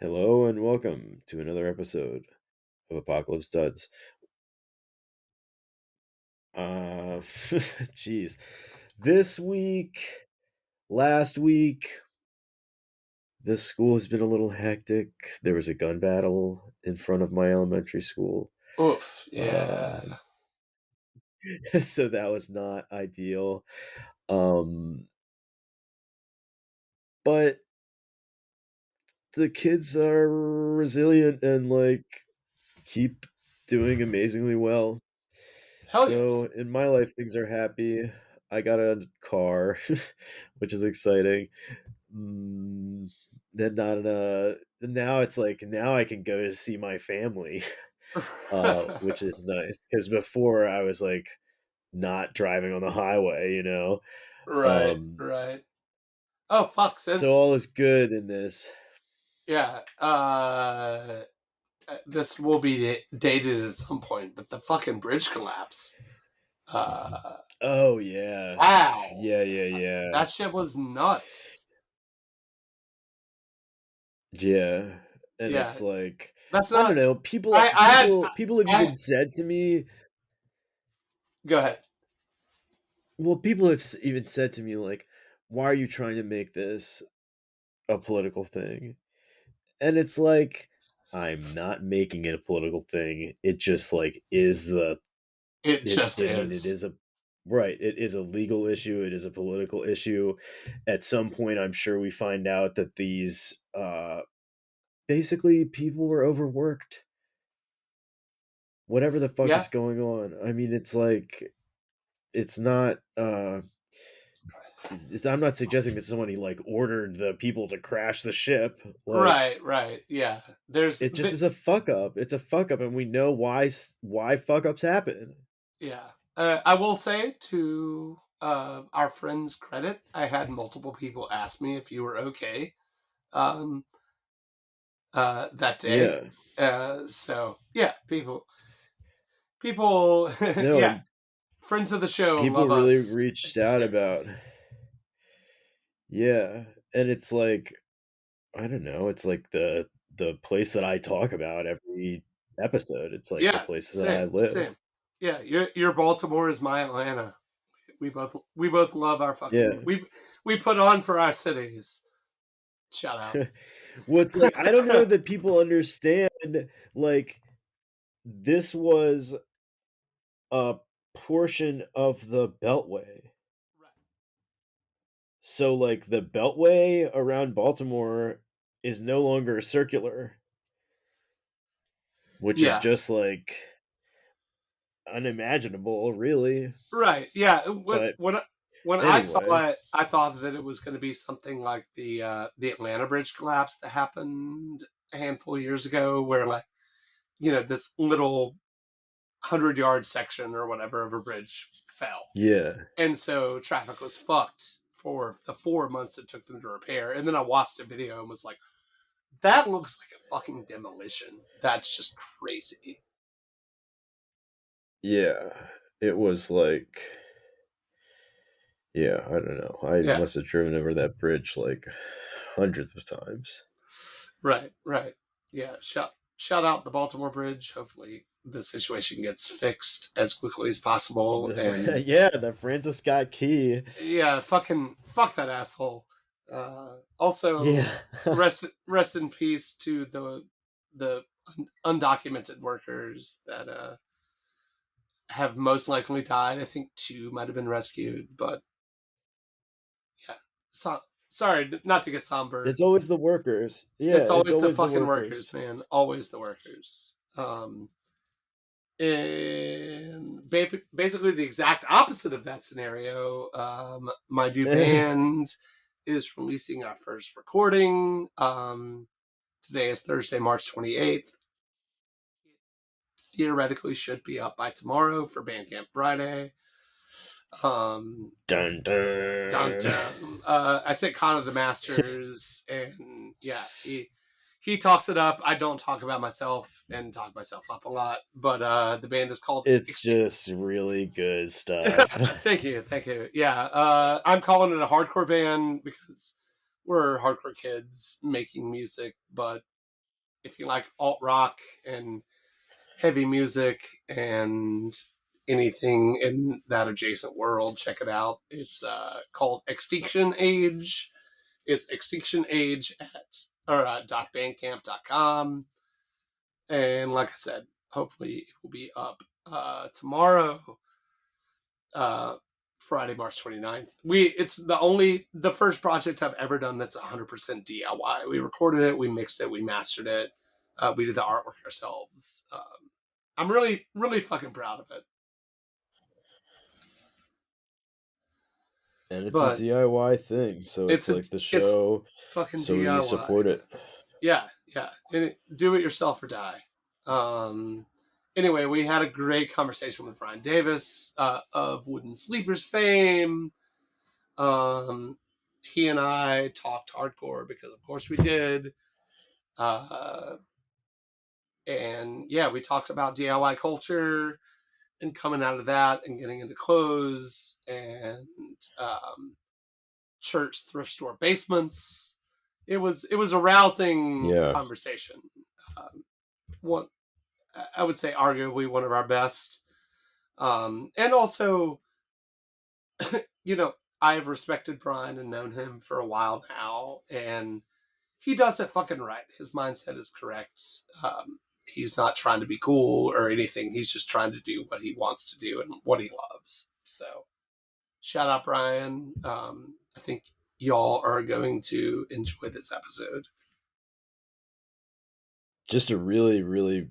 Hello and welcome to another episode of Apocalypse Duds. Jeez. This week, last week, this school has been a little hectic. There was a gun battle in front of my elementary school. Oof, Uh, yeah. so that was not ideal. Um, but the kids are resilient and keep doing amazingly well. Hell So yes. in my life, things are happy. I got a car, which is exciting. Mm, then not now it's like now I can go to see my family, which is nice because before I was like not driving on the highway. Right, Um, right. Oh, fuck, so all is good in this. yeah, this will be dated at some point, but the fucking bridge collapse. Uh, Oh yeah, wow. yeah. That shit was nuts. Yeah, and Yeah, it's like that's I don't not, know. People, I had, people have I even said to me. go ahead. Well, people have even said to me like, "Why are you trying to make this a political thing?" And it's like, I'm not making it a political thing. It just like is the It it. just I mean, it is. is a right. It is a legal issue. It is a political issue. At some point, I'm sure we find out that these basically people were overworked. Whatever the fuck Yeah, is going on. I mean, it's like it's not. I'm not suggesting that somebody like ordered the people to crash the ship. Like right. Yeah, there's, it just is a fuck up. It's a fuck up, and we know why fuck ups happen. yeah. I will say to our friend's credit, I had multiple people ask me if you were okay um, that day. Yeah, So yeah, people, no, yeah, and friends of the show people love really us. reached out about. Yeah, and it's like I don't know. It's like the place that I talk about every episode. It's like the Yeah, places that I same, live. same. Yeah, your Baltimore is my Atlanta. We both love our fucking Yeah. we put on for our cities. Shout out. What's like I don't know that people understand like this was a portion of the Beltway. Right. So, like, the Beltway around Baltimore is no longer circular, which is Yeah, just, like, unimaginable, really. right. Yeah. When But when I- when I saw anyway, it, I thought that it was going to be something like the Atlanta Bridge collapse that happened a handful of years ago, where like this little 100-yard section or whatever of a bridge fell, yeah. and so traffic was fucked for the 4 months it took them to repair. And then I watched a video and was like, that looks like a fucking demolition. That's just crazy. Yeah. It was like yeah, I don't know. I Yeah. must have driven over that bridge, like, hundreds of times. Right. Yeah. Shout out the Baltimore Bridge. Hopefully the situation gets fixed as quickly as possible. And Yeah, the Francis Scott Key. yeah, fucking fuck that asshole. Also, Yeah. rest in peace to the undocumented workers that have most likely died. I think two might have been rescued, but yeah. So, sorry, not to get somber. It's always the workers. Yeah, It's it's always the always the fucking workers, workers. man. Always the workers. And basically the exact opposite of that scenario. My new band is releasing our first recording. Today is Thursday, March 28th. It theoretically should be up by tomorrow for Bandcamp Friday. Um, Dun dun dun. dun. I said Con of the Masters, and yeah, he talks it up. I don't talk about myself and talk myself up a lot, but the band is called. It's just really good stuff. Thank you. Yeah, I'm calling it a hardcore band because we're hardcore kids making music, but if you like alt rock and heavy music and anything in that adjacent world, check it out. It's called Extinction Age. It's Extinction Age at .bandcamp.com. And like I said, hopefully it will be up tomorrow, uh, Friday, March 29th. It's the first project I've ever done that's 100% DIY. We recorded it, we mixed it, we mastered it, we did the artwork ourselves. I'm really, really fucking proud of it. And it's a But DIY thing, so it's like the it's show, fucking so we DIY. support it. Yeah, and do it yourself or die. Anyway, we had a great conversation with Brian Davis of Wooden Sleepers fame. He and I talked hardcore because, of course, we did. And yeah, we talked about DIY culture and coming out of that and getting into clothes and church thrift store basements. It was a rousing Yeah. conversation. One, I would say, arguably one of our best. And also, I've respected Brian and known him for a while now, and he does it fucking right. His mindset is correct. He's not trying to be cool or anything. He's just trying to do what he wants to do and what he loves. So, shout out, Brian. I think y'all are going to enjoy this episode. Just a really, really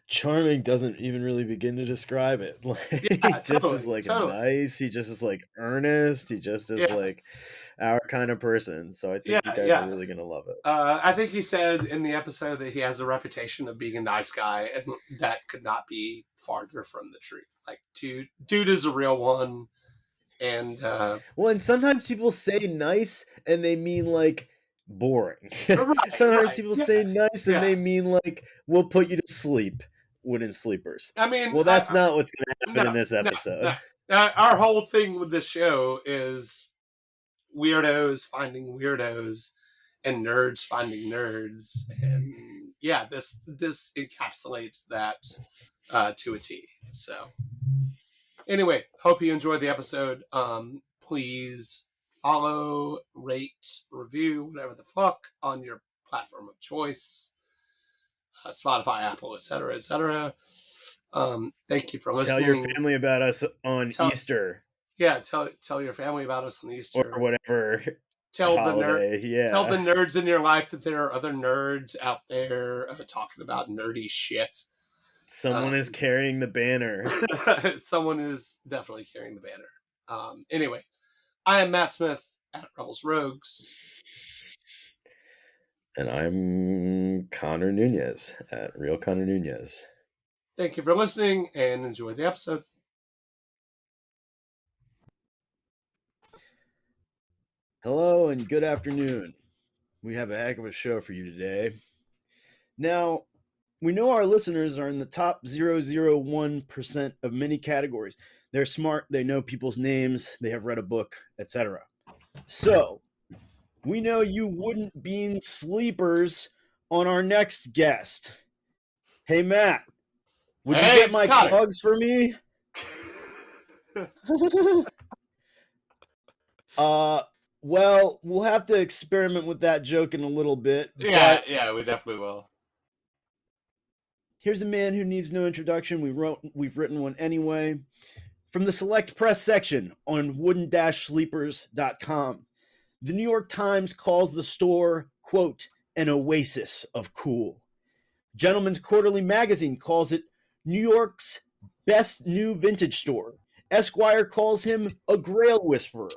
charming doesn't even really begin to describe it. He's just as like nice. He just is like earnest. He just is like our kind of person. So I think you guys are really gonna love it. I think he said in the episode that he has a reputation of being a nice guy, and that could not be farther from the truth. Like, dude is a real one. And and sometimes people say nice and they mean like boring. Sometimes people say nice and they mean like we'll put you to sleep. Wooden Sleepers. I mean, well, that's not what's going to happen in this episode. No. Our whole thing with this show is weirdos finding weirdos and nerds finding nerds, and yeah, this encapsulates that to a T. So, anyway, hope you enjoyed the episode. Please follow, rate, review, whatever the fuck on your platform of choice. Spotify, Apple, etc., etc. Thank you for listening. Tell your family about us on Easter. Yeah, tell your family about us on Easter or whatever. Tell holiday, tell the nerds in your life that there are other nerds out there talking about nerdy shit. Someone is carrying the banner. Someone is definitely carrying the banner. Anyway, I am Matt Smith at Rebels Rogues. And I'm Connor Nunez at Real Connor Nunez. Thank you for listening and enjoy the episode. Hello and good afternoon. We have a heck of a show for you today. Now, we know our listeners are in the top 0.001% of many categories. They're smart, they know people's names, they have read a book, etc. So, we know you wouldn't be sleepers on our next guest. Hey, Matt, would you get my plugs for me? Well, we'll have to experiment with that joke in a little bit. Yeah, we definitely will. Here's a man who needs no introduction. We've written one anyway. From the select press section on wooden-sleepers.com. The New York Times calls the store, quote, an oasis of cool. Gentleman's Quarterly Magazine calls it New York's best new vintage store. Esquire calls him a grail whisperer.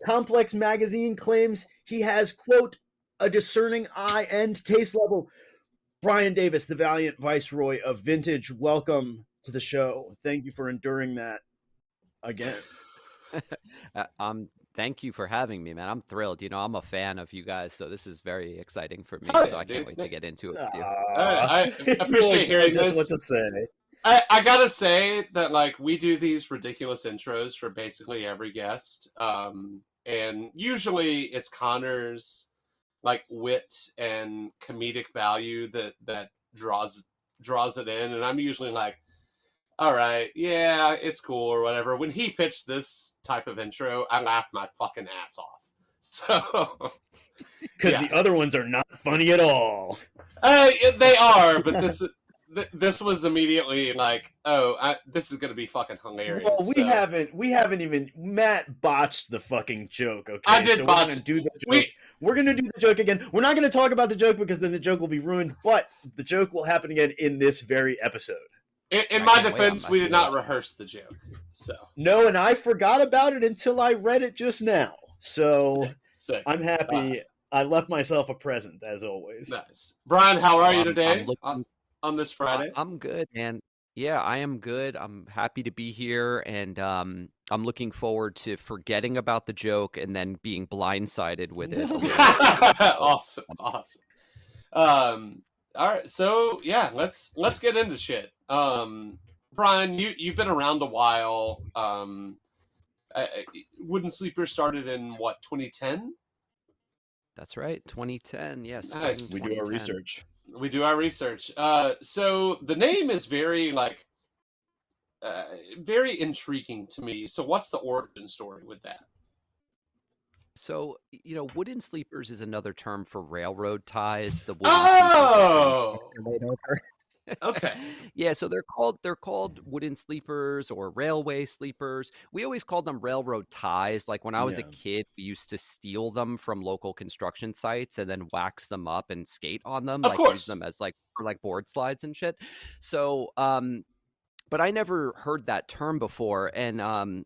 Complex Magazine claims he has, quote, a discerning eye and taste level. Brian Davis, the valiant viceroy of vintage, welcome to the show. Thank you for enduring that again. Thank you for having me, man. I'm thrilled. I'm a fan of you guys, so this is very exciting for me. So I can't wait to get into it with you. I appreciate hearing this. What to say. I gotta say that, like, we do these ridiculous intros for basically every guest, and usually it's Connor's like wit and comedic value that draws it in, and I'm usually like, all right, yeah, it's cool or whatever. When he pitched this type of intro, I laughed my fucking ass off. So Because yeah, the other ones are not funny at all. they are, but this was immediately like, oh, this is gonna be fucking hilarious. Well, So we haven't even Matt botched the fucking joke. I Okay, did so we're botch gonna it. do the joke. We're gonna do the joke again. We're not gonna talk about the joke because then the joke will be ruined. But the joke will happen again in this very episode. In I my can't wait. defense, we did not rehearse the joke. So No, and I forgot about it until I read it just now. So sick. I'm happy. I left myself a present as always. Nice, Brian. How are Well, you I'm today looking. on this Friday? I'm good, man. Yeah, I am good. I'm happy to be here, and I'm looking forward to forgetting about the joke and then being blindsided with it a little bit later. So, Awesome, awesome. All right, so yeah, let's get into shit. Brian, you've been around a while. Wooden Sleeper started in what, 2010? that's right, 2010. Yeah, spring Nice. We do our 2010. research. We do our research. So the name is very like very intriguing to me. So what's the origin story with that? So, wooden sleepers is another term for railroad ties, the wooden pieces that the Oh, tracks are made over. okay. Yeah, so they're called wooden sleepers or railway sleepers. We always called them railroad ties. Like when I was a Yeah. kid, we used to steal them from local construction sites and then wax them up and skate on them, Of like use course. them as like for like board slides and shit. So, but I never heard that term before. And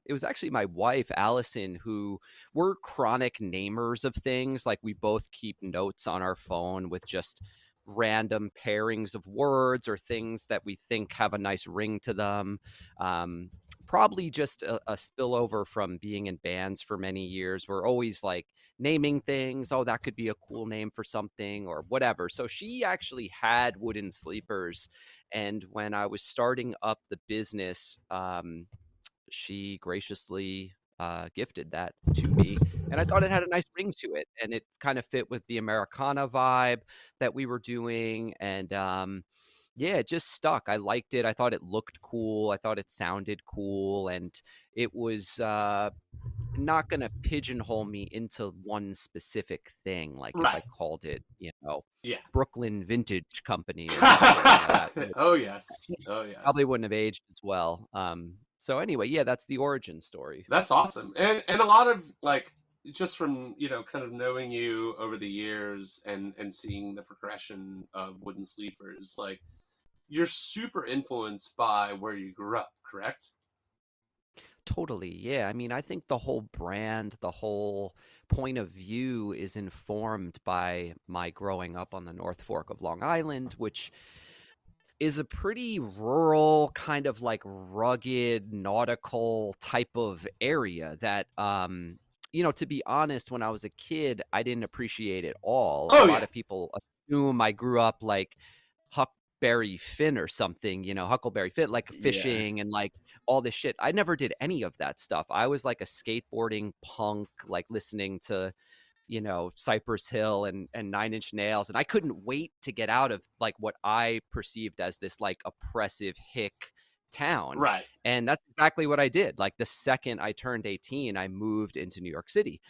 it was actually my wife, Allison, who we're chronic namers of things. Like we both keep notes on our phone with just random pairings of words or things that we think have a nice ring to them. Um, Probably just a spillover from being in bands for many years. We're always like naming things. Oh, that could be a cool name for something or whatever. So she actually had wooden sleepers, and when I was starting up the business, she graciously gifted that to me. And I thought it had a nice ring to it. And it kind of fit with the Americana vibe that we were doing. And yeah, it just stuck. I liked it. I thought it looked cool. I thought it sounded cool. And it was not going to pigeonhole me into one specific thing. Like if I Right. called it, Yeah. Brooklyn Vintage Company or something, that Oh yes. Oh probably yes. wouldn't have aged as well. So anyway, yeah, that's the origin story. That's awesome. And a lot of like, just from, kind of knowing you over the years and seeing the progression of Wooden Sleepers, like you're super influenced by where you grew up, correct? Totally. Yeah. I mean, I think the whole brand, the whole point of view is informed by my growing up on the North Fork of Long Island, which is a pretty rural, kind of like rugged, nautical type of area that, to be honest, when I was a kid, I didn't appreciate it all. A Oh lot yeah. of people assume I grew up like Huckberry Finn or something, Huckleberry Finn, like Yeah. fishing and like all this shit. I never did any of that stuff. I was like a skateboarding punk, like listening to Cypress Hill and Nine Inch Nails, and I couldn't wait to get out of like what I perceived as this like oppressive hick town. Right. And that's exactly what I did. Like the second I turned 18, I moved into New York City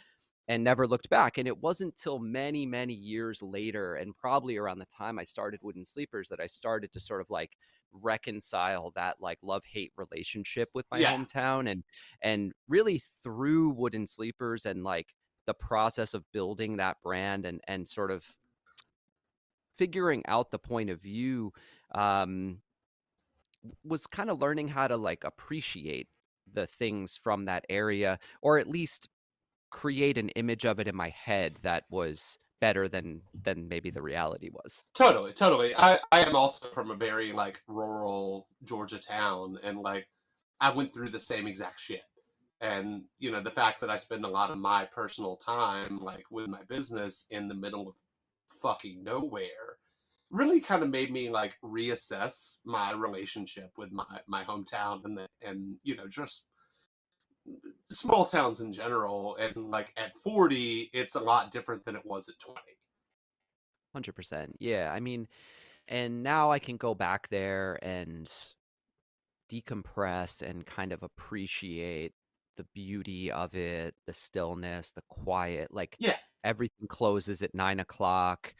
and never looked back. And it wasn't till many, many years later, and probably around the time I started Wooden Sleepers, that I started to sort of like reconcile that like love-hate relationship with my Yeah. hometown. And really through Wooden Sleepers and like the process of building that brand and sort of figuring out the point of view, um, was kind of learning how to like appreciate the things from that area, or at least create an image of it in my head that was better than maybe the reality was. Totally, totally. I am also from a very like rural Georgia town, and like I went through the same exact shit. And the fact that I spend a lot of my personal time like with my business in the middle of fucking nowhere really kind of made me like reassess my relationship with my hometown and just small towns in general. And like at 40, it's a lot different than it was at 20. 100%. Yeah, I mean, and now I can go back there and decompress and kind of appreciate the beauty of it, the stillness, the quiet. Like Yeah. everything closes at 9 o'clock.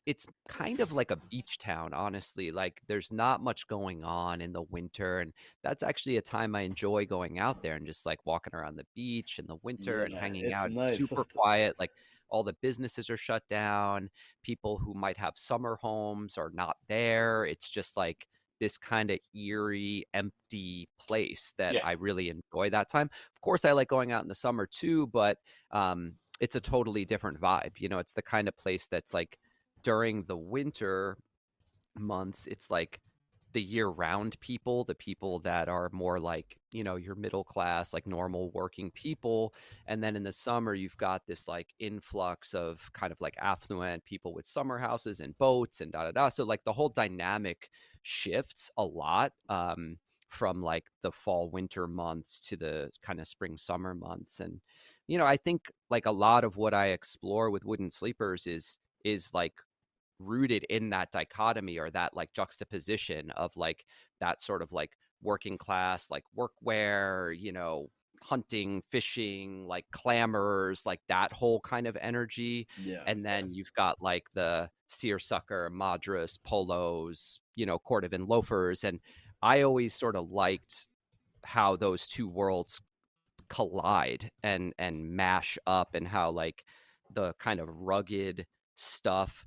It's kind of like a beach town, honestly. Like there's not much going on in the winter, and that's actually a time I enjoy going out there and just like walking around the beach in the winter and Yeah, hanging it's out. It's nice. super quiet. Like all the businesses are shut down. People who might have summer homes are not there. It's just like this kind of eerie, empty place that Yeah. I really enjoy that time. Of course, I like going out in the summer too, but it's a totally different vibe. You know, it's the kind of place that's like during the winter months, it's like the year round people, the people that are more like, you know, your middle class, like normal working people. And then in the summer, you've got this like influx of kind of like affluent people with summer houses and boats and da da da. So like the whole dynamic shifts a lot. From like the fall winter months to the kind of spring summer months. And you know, I think like a lot of what I explore with Wooden Sleepers is like rooted in that dichotomy or that like juxtaposition of like that sort of like working class like workwear, you know, hunting, fishing, like clamors, like that whole kind of energy. Yeah. And then you've got like the seersucker, madras, polos, you know, cordovan loafers. And I always sort of liked how those two worlds collide and mash up, and how like the kind of rugged stuff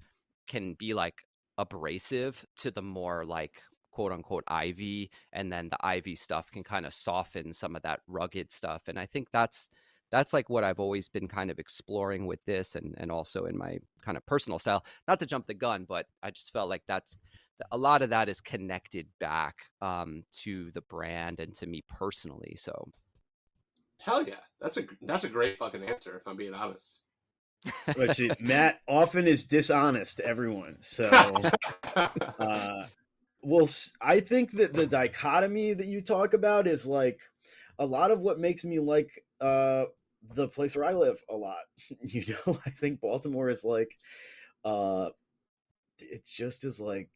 can be like abrasive to the more like quote unquote ivy, and then the ivy stuff can kind of soften some of that rugged stuff. And I think that's like what I've always been kind of exploring with this, and also in my kind of personal style. Not to jump the gun, but I just felt like that's a lot of that is connected back to the brand and to me personally. So Hell yeah. That's a great fucking answer if I'm being honest. Which Matt often is dishonest to everyone. So, uh, well, I think that the dichotomy that you talk about is like a lot of what makes me like the place where I live a lot. You know, I think Baltimore is like uh, it just is like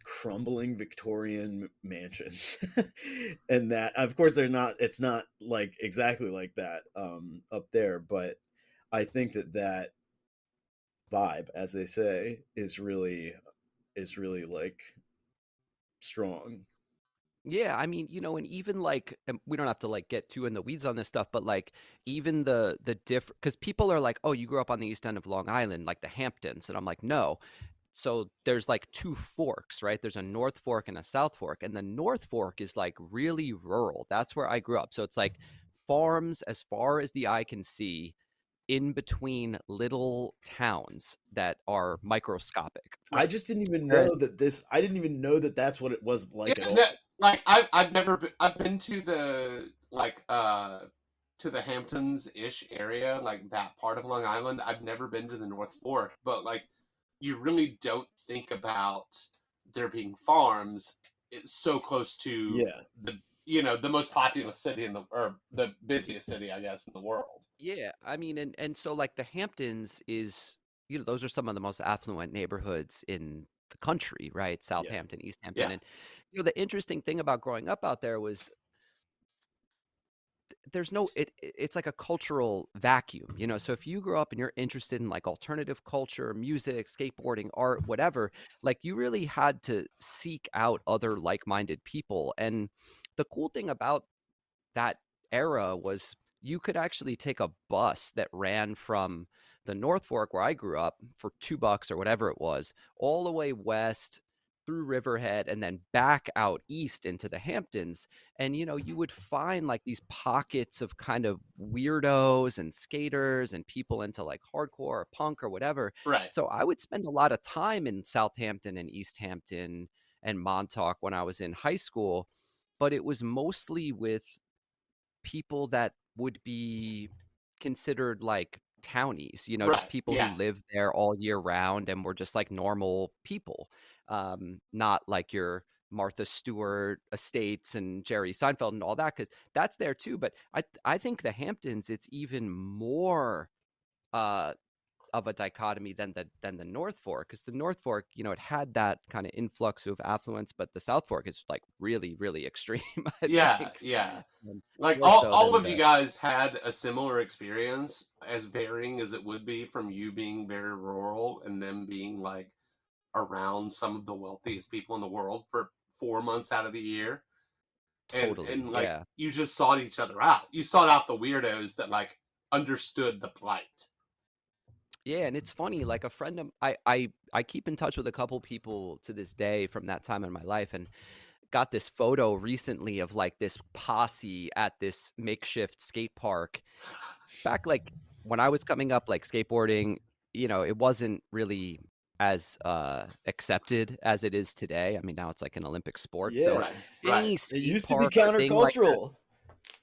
crumbling Victorian mansions, and that of course they're not. It's not like exactly like that up there, but I think that that vibe, as they say, is really like strong. yeah, I mean, you know, and even like we don't have to like get too in the weeds on this stuff, but like even the different, because people are like, oh, you grew up on the east end of Long Island, like the Hamptons, and I'm like, no. So there's like two forks, right? There's a North Fork and a South Fork, and the North Fork is like really rural. That's where I grew up. So it's like farms as far as the eye can see, in between little towns that are microscopic. I Right. just didn't even Whereas know that this. I didn't even know that that's what it was Yeah, like at no, all. like I've never been, I've been to the like to the Hamptons ish area, like that part of Long Island. I've never been to the North Fork, but like you really don't think about there being farms. It's so close to Yeah, the the most populous city in the or the busiest city, I guess, in the world. yeah, I mean, and so like the Hamptons is, you know, those are some of the most affluent neighborhoods in the country, right? yeah, Southampton, East Hampton. Yeah. And you know, the interesting thing about growing up out there was there's no it's like a cultural vacuum, you know. So if you grow up and you're interested in like alternative culture, music, skateboarding, art, whatever, like you really had to seek out other like-minded people. And the cool thing about that era was you could actually take a bus that ran from the North Fork where I grew up for $2 or whatever it was, all the way west through Riverhead and then back out east into the Hamptons. And you know, you would find like these pockets of kind of weirdos and skaters and people into like hardcore or punk or whatever. Right. So I would spend a lot of time in Southampton and East Hampton and Montauk when I was in high school, but it was mostly with people that would be considered like townies, you know, just Right. people who Yeah. live there all year round and were just like normal people, not like your Martha Stewart estates and Jerry Seinfeld and all that, because that's there too. But I think the Hamptons, it's even more uh, of a dichotomy than the North Fork, because the North Fork, it had that kind of influx of affluence, but the South Fork is like really, really extreme, I Yeah, think. yeah. Um, Like More so all than of you the guys had a similar experience, as varying as it would be from you being very rural and them being like around some of the wealthiest people in the world for 4 months out of the year. And totally, like yeah. you just sought each other out. You sought out the weirdos that like understood the plight. Yeah, and it's funny, like a friend of I keep in touch with a couple people to this day from that time in my life, and got this photo recently of like this posse at this makeshift skate park. It's back like when I was coming up, like skateboarding, it wasn't really as accepted as it is today. I mean, now it's like an Olympic sport. So Yeah. Right, right. any It skate used to be park or thing like that. countercultural.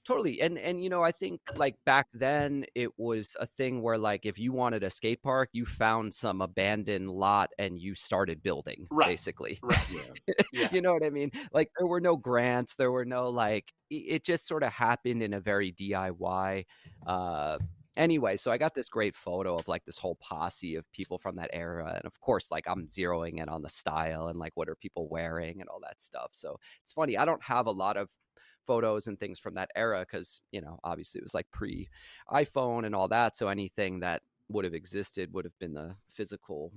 Totally. And I think like back then it was a thing where like if you wanted a skate park, you found some abandoned lot and you started building, Right, basically. right. Yeah. Yeah, You know what I mean? Like there were no grants, there were no like it just sort of happened in a very DIY. Uh anyway, so I got this great photo of like this whole posse of people from that era, and of course like I'm zeroing in on the style and like what are people wearing and all that stuff. So it's funny, I don't have a lot of photos and things from that era because obviously it was like pre iPhone and all that, so anything that would have existed would have been the physical.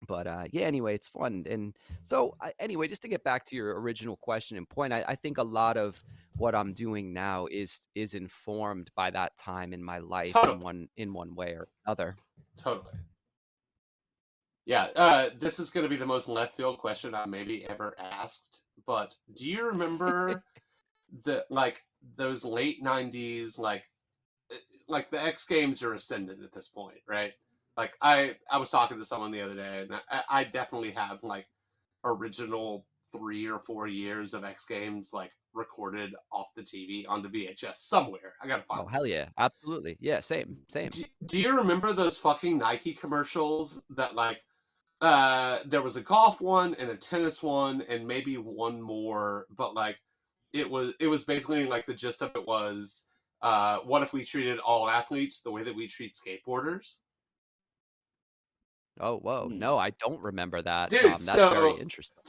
But yeah, anyway, it's fun. And so anyway, just to get back to your original question and point, I think a lot of what I'm doing now is informed by that time in my life totally, in one way or another. totally. Yeah, this is going to be the most left field question I maybe ever asked. But do you remember the like those late '90s like the X Games are ascendant at this point, right? Like I was talking to someone the other day, and I definitely have like original 3 or 4 years of X Games like recorded off the TV onto VHS somewhere. I gotta Oh find them. hell yeah, absolutely, yeah, same. Do you remember those fucking Nike commercials that like there was a golf one and a tennis one and maybe one more, but like it was basically like the gist of it was what if we treated all athletes the way that we treat skateboarders? Oh whoa, Hmm. no, I don't remember that. Dude, That's very so interesting.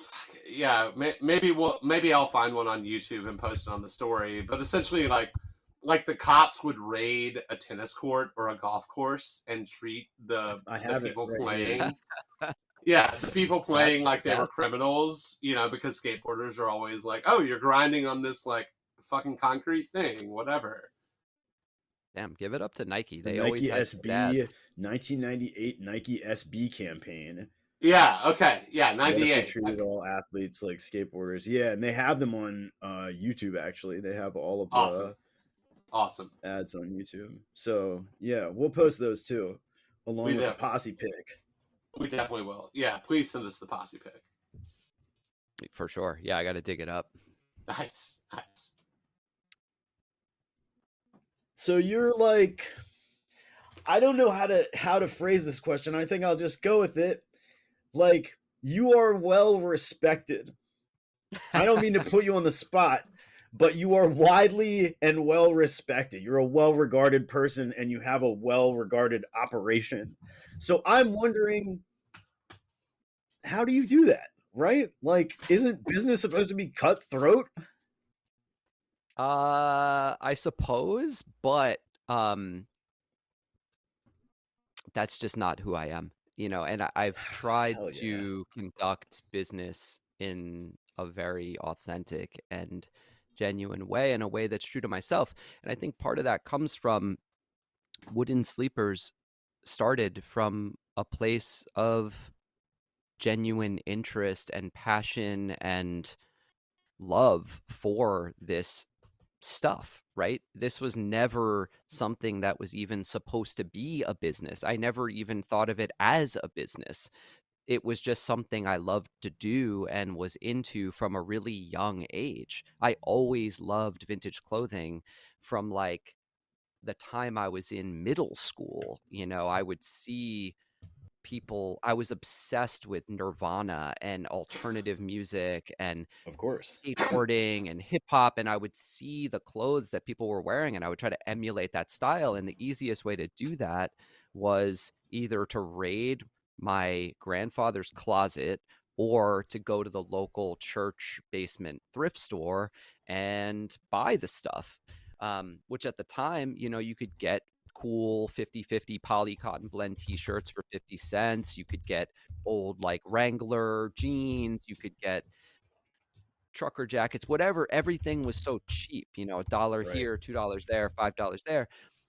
yeah, maybe I'll find one on YouTube and post it on the story. But essentially, like the cops would raid a tennis court or a golf course and treat I the have it people right here. playing. Yeah, the people That's playing like they were fantastic. criminals, because skateboarders are always like, "Oh, you're grinding on this like fucking concrete thing, whatever." Damn, give it up to Nike. The They always Nike had good SB ads. 1998 Nike SB campaign. Yeah. Okay. Yeah. What if we '98. treated all athletes like skateboarders? Yeah, and they have them on YouTube actually. They have all of Awesome. the Awesome. ads on YouTube. So yeah, we'll post those too, We along with the de- posse pick. we definitely will. Yeah. Please send us the posse pic. For sure. Yeah, I got to dig it up. Nice. Nice. So you're like, I don't know how to phrase this question. I think I'll just go with it. Like, you are well respected. I don't mean to put you on the spot, but you are widely and well respected. You're a well regarded person and you have a well regarded operation. So I'm wondering, how do you do that? Right? Like, isn't business supposed to be cutthroat? I suppose, but that's just not who I am, and I've tried Hell yeah. to conduct business in a very authentic and genuine way, in a way that's true to myself. And I think part of that comes from Wooden Sleepers started from a place of genuine interest and passion and love for this stuff, right? This was never something that was even supposed to be a business. I never even thought of it as a business. It was just something I loved to do and was into from a really young age. I always loved vintage clothing from like the time I was in middle school. I would see people, I was obsessed with Nirvana and alternative music and Of course. skateboarding and hip hop, and I would see the clothes that people were wearing and I would try to emulate that style, and the easiest way to do that was either to raid my grandfather's closet or to go to the local church basement thrift store and buy the stuff. Which at the time, you know, you could get cool 50/50 poly cotton blend t-shirts for 50 cents. You could get old like Wrangler jeans. You could get trucker jackets, whatever. Everything was so cheap, you know, a dollar Right. here, $2 there, $5 there.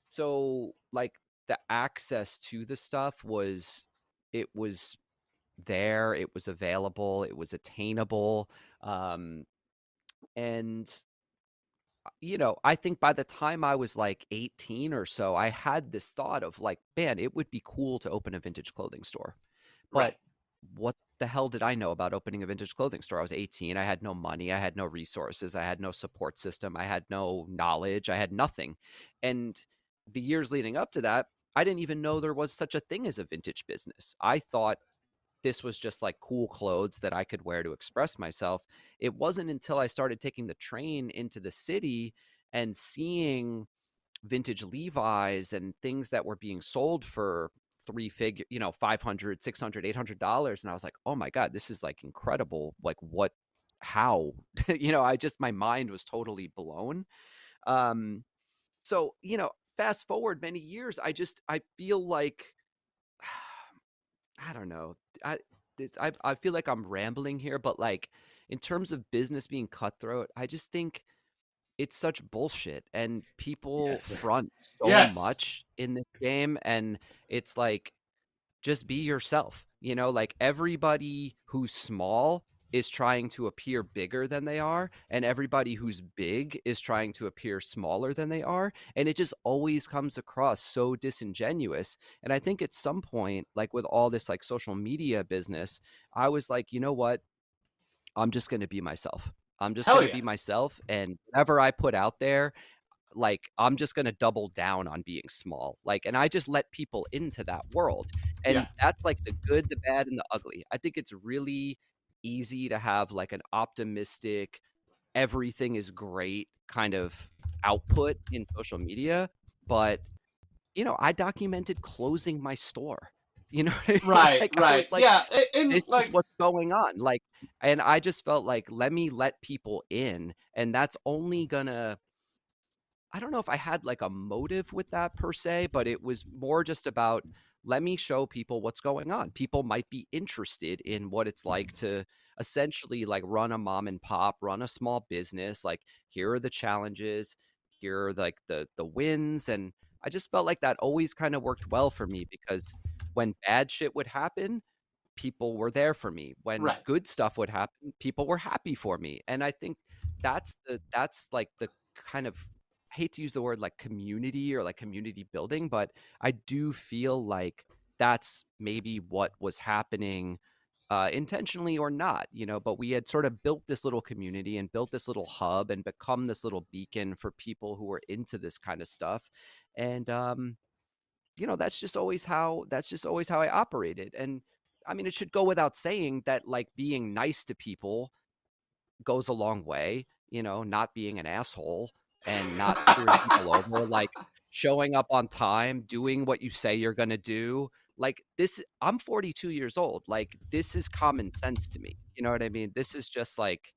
So like the access to the stuff was, it was there, it was available, it was attainable. And you know, I think by the time I was like 18 or so, I had this thought of like, man, it would be cool to open a vintage clothing store. Right. But what the hell did I know about opening a vintage clothing store? I was 18. I had no money. I had no resources. I had no support system. I had no knowledge. I had nothing. And the years leading up to that, I didn't even know there was such a thing as a vintage business. I thought this was just like cool clothes that I could wear to express myself. It wasn't until I started taking the train into the city and seeing vintage Levi's and things that were being sold for three figure, you know, 500, 600, $800. And I was like, oh my God, this is like incredible. Like what, how, you know, I just, my mind was totally blown. Um, so, you know, fast forward many years, I feel like, I don't know. I feel like I'm rambling here, but like in terms of business being cutthroat, I just think it's such bullshit and people Yes. front so Yes. much in this game, and it's like just be yourself. You know, like everybody who's small is trying to appear bigger than they are, and everybody who's big is trying to appear smaller than they are. And it just always comes across so disingenuous. And I think at some point, like with all this like social media business, I was like, you know what? I'm just going to be myself. I'm just Hell going to be yes. myself. And whatever I put out there, like I'm just going to double down on being small. Like, and I just let people into that world. Yeah. And that's like the good, the bad, and the ugly. I think it's really easy to have like an optimistic, everything is great kind of output in social media. But, you know, I documented closing my store. You know what I mean? Right. Like I Right. was like, Yeah. And this is like, what's going on. Like, and I just felt like, let me let people in. And that's only gonna, I don't know if I had like a motive with that per se, but it was more just about let me show people what's going on. People might be interested in what it's like to essentially like run a mom and pop, run a small business. Like here are the challenges, here are like the wins, and I just felt like that always kind of worked well for me because when bad shit would happen, people were there for me. When right. good stuff would happen, people were happy for me. And I think that's like the kind of, I hate to use the word like community or like community building, but I do feel like that's maybe what was happening intentionally or not, you know, but we had sort of built this little community and built this little hub and become this little beacon for people who were into this kind of stuff. And you know, that's just always how I operated. And I mean, it should go without saying that like being nice to people goes a long way, you know, not being an asshole and not screwing people over, like showing up on time, doing what you say you're going to do. Like this, I'm 42 years old. Like this is common sense to me. You know what I mean? This is just like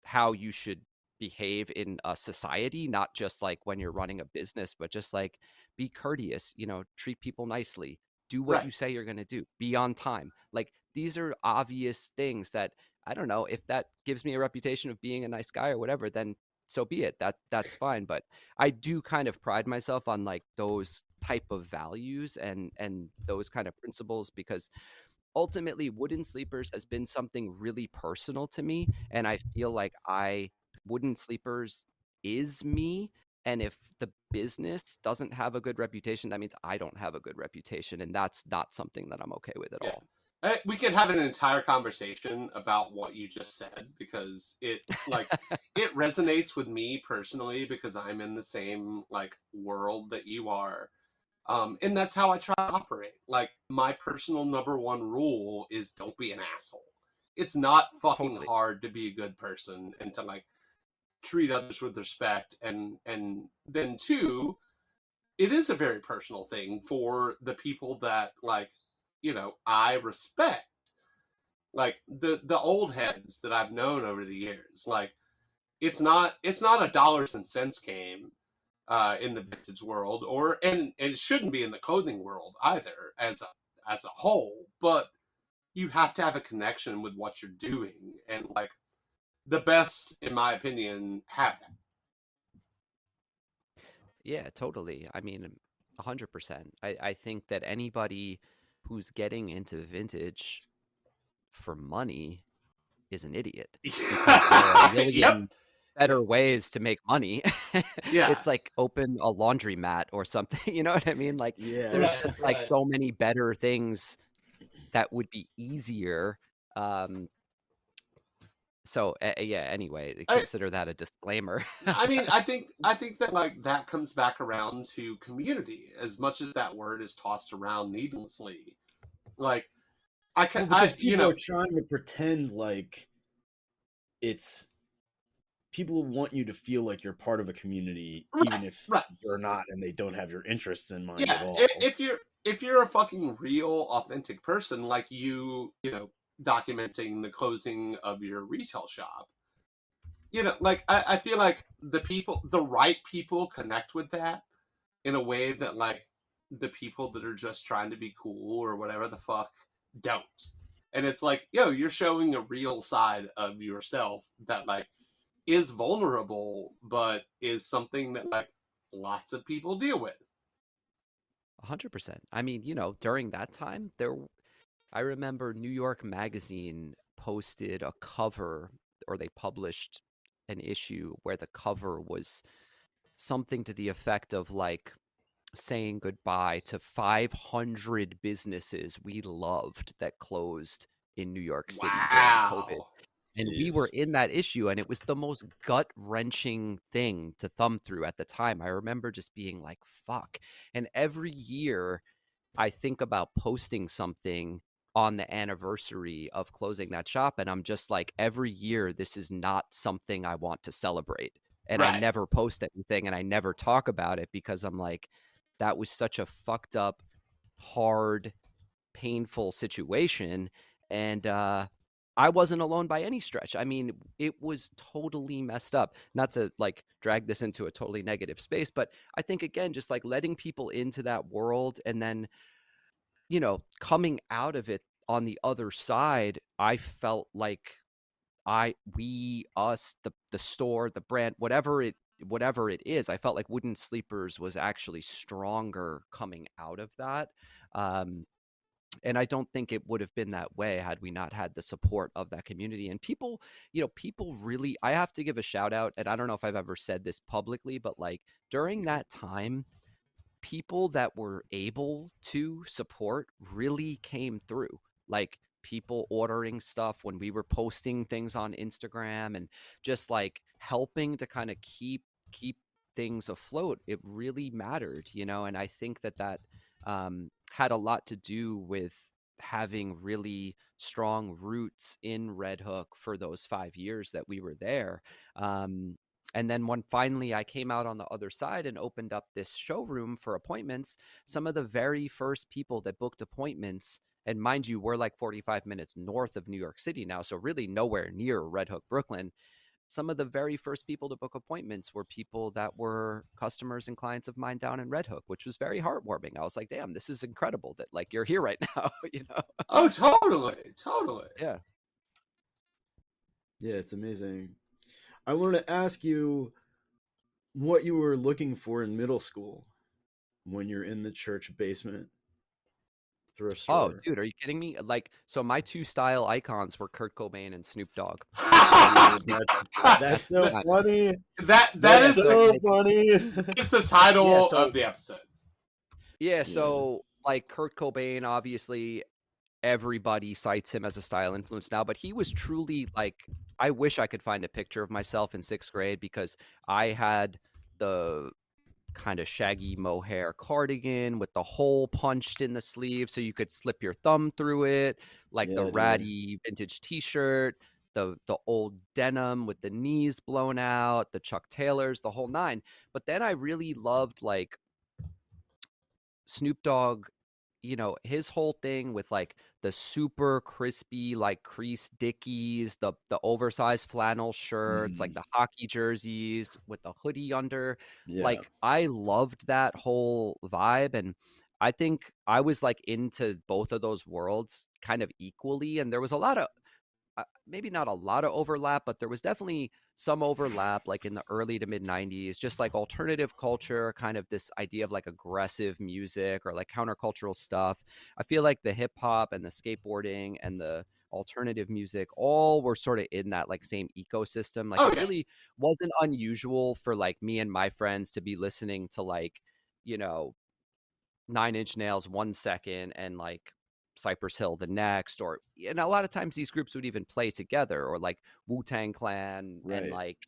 how you should behave in a society, not just like when you're running a business, but just like be courteous, you know, treat people nicely, do what Right. you say you're going to do, be on time. Like these are obvious things that I don't know if that gives me a reputation of being a nice guy or whatever, then so be it. That's fine. But I do kind of pride myself on like those type of values and those kind of principles because ultimately wooden sleepers has been something really personal to me, and I feel like I wooden sleepers is me, and if the business doesn't have a good reputation, that means I don't have a good reputation, and that's not something that I'm okay with at Yeah. all. We could have an entire conversation about what you just said because it like it resonates with me personally because I'm in the same like world that you are. And that's how I try to operate. Like my personal number one rule is don't be an asshole. It's not fucking Totally. hard to be a good person and to like treat others with respect and then two, it is a very personal thing for the people that, like, I respect, like the old heads that I've known over the years. Like, it's not a dollars and cents game in the vintage world, and it shouldn't be in the clothing world either as a whole. But you have to have a connection with what you're doing, and like the best, in my opinion, have that. Yeah, totally. I mean, 100%. I think that anybody who's getting into vintage for money is an idiot because there are a Yep. million better ways to make money. Yeah. It's like open a laundromat or something, you know what I mean? Like Yeah. there's Right. just like Right. so many better things that would be easier. Um, yeah, anyway, I, consider that a disclaimer, I I mean, I guess. think I think that, like, that comes back around to community as much as that word is tossed around needlessly. Like, I can Well, because I people are trying to pretend like it's people want you to feel like you're part of a community, right, even if right. you're not and they don't have your interests in mind at Yeah, all. if you're a fucking real authentic person, like documenting the closing of your retail shop, like, I feel like the right people connect with that in a way that, like, the people that are just trying to be cool or whatever the fuck don't. And it's like, you're showing a real side of yourself that, like, is vulnerable, but is something that, like, lots of people deal with. 100%. I mean, during that time, I remember New York Magazine posted a cover, or they published an issue where the cover was something to the effect of like saying goodbye to 500 businesses we loved that closed in New York City during COVID. Wow. And we were Jeez. in that issue, and it was the most gut-wrenching thing to thumb through at the time. I remember just being like, fuck. And every year I think about posting something on the anniversary of closing that shop, and I'm just like, every year this is not something I want to celebrate. And I Right. never post anything and I never talk about it because I'm like, that was such a fucked up, hard, painful situation. And I wasn't alone by any stretch. I mean, it was totally messed up. Not to like drag this into a totally negative space, but I think again, just like letting people into that world and then, coming out of it on the other side, I felt like us, the store, the brand, whatever it is, I felt like Wooden Sleepers was actually stronger coming out of that. Um, and I don't think it would have been that way had we not had the support of that community. And people really, I have to give a shout out, and I don't know if I've ever said this publicly, but like during that time, people that were able to support really came through. Like people ordering stuff when we were posting things on Instagram and just like helping to kind of keep things afloat. It really mattered, and I think that had a lot to do with having really strong roots in Red Hook for those 5 years that we were there. Um, and then when finally I came out on the other side and opened up this showroom for appointments, some of the very first people that booked appointments, and mind you, we're like 45 minutes north of New York City now, so really nowhere near Red Hook, Brooklyn. Some of the very first people to book appointments were people that were customers and clients of mine down in Red Hook, which was very heartwarming. I was like, damn, this is incredible that like you're here right now, Oh, totally. Totally. Yeah. Yeah, it's amazing. I wanted to ask you what you were looking for in middle school when you're in the church basement thrift Oh, store. dude, are you kidding me? Like, so my two style icons were Kurt Cobain and Snoop Dogg for years and That's at that's the so time. funny. That That's Yeah, is so so like, funny. is the yeah, title so of the episode. yeah, Yeah. so like Kurt Cobain, obviously everybody cites him as a style influence now, but he was truly like, I wish I could find a picture of myself in sixth grade because I had the kind of shaggy mohair cardigan with the hole punched in the sleeve so you could slip your thumb through it, like the Yeah, dude. ratty vintage t-shirt, the old denim with the knees blown out, the Chuck Taylors, the whole nine. But then I really loved like Snoop Dogg, you know, his whole thing with like the super crispy, like creased Dickies, the oversized flannel shirts, like Mhm. the hockey jerseys with the hoodie under. Yeah. Like, I loved that whole vibe. And I think I was like into both of those worlds kind of equally. And there was a lot of maybe not a lot of overlap, but there was definitely some overlap, like in the early to mid 90s, just like alternative culture, kind of this idea of like aggressive music or like countercultural stuff. I feel like the hip hop and the skateboarding and the alternative music all were sort of in that like same ecosystem. Like, Oh it yeah. really wasn't unusual for like me and my friends to be listening to like, you know, Nine Inch Nails 1 second and like Cypress Hill the next, or and a lot of times these groups would even play together, or like Wu-Tang Clan and Right. like,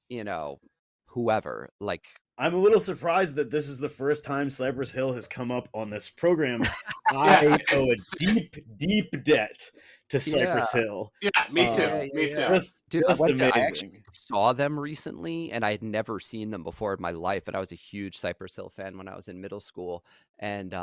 you know, whoever. Like, I'm a little surprised that this is the first time Cypress Hill has come up on this program. Yeah. I owe a Same. deep, deep debt to yeah, Cypress Hill. Yeah. Me Uh, too. yeah, yeah, Me yeah. too. Dude, just I actually amazing. saw them recently and I had never seen them before in my life. And I was a huge Cypress Hill fan when I was in middle school. And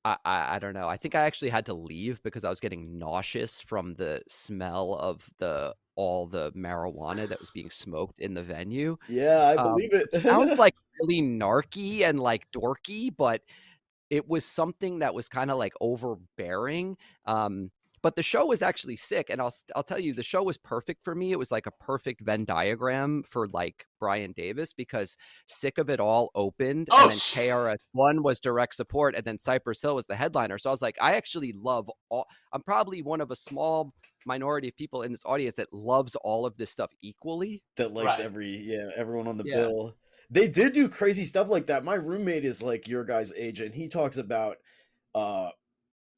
I don't know. I think I actually had to leave because I was getting nauseous from the smell of the all the marijuana that was being smoked in the venue. Yeah, I believe Which sounds it. like really narky and like dorky, but it was something that was kinda, like, overbearing, but the show was actually sick, and I'll tell you, the show was perfect for me. It was like a perfect Venn diagram for, like, Brian Davis, because Sick of It All opened, and Oh then shit. KRS-One was direct support, and then Cypress Hill was the headliner, so I was like, I actually love all I'm probably one of a small minority of people in this audience that loves all of this stuff equally. That likes Right. everyone on the Yeah. bill. They did do crazy stuff like that. My roommate is like your guy's age, and he talks about uh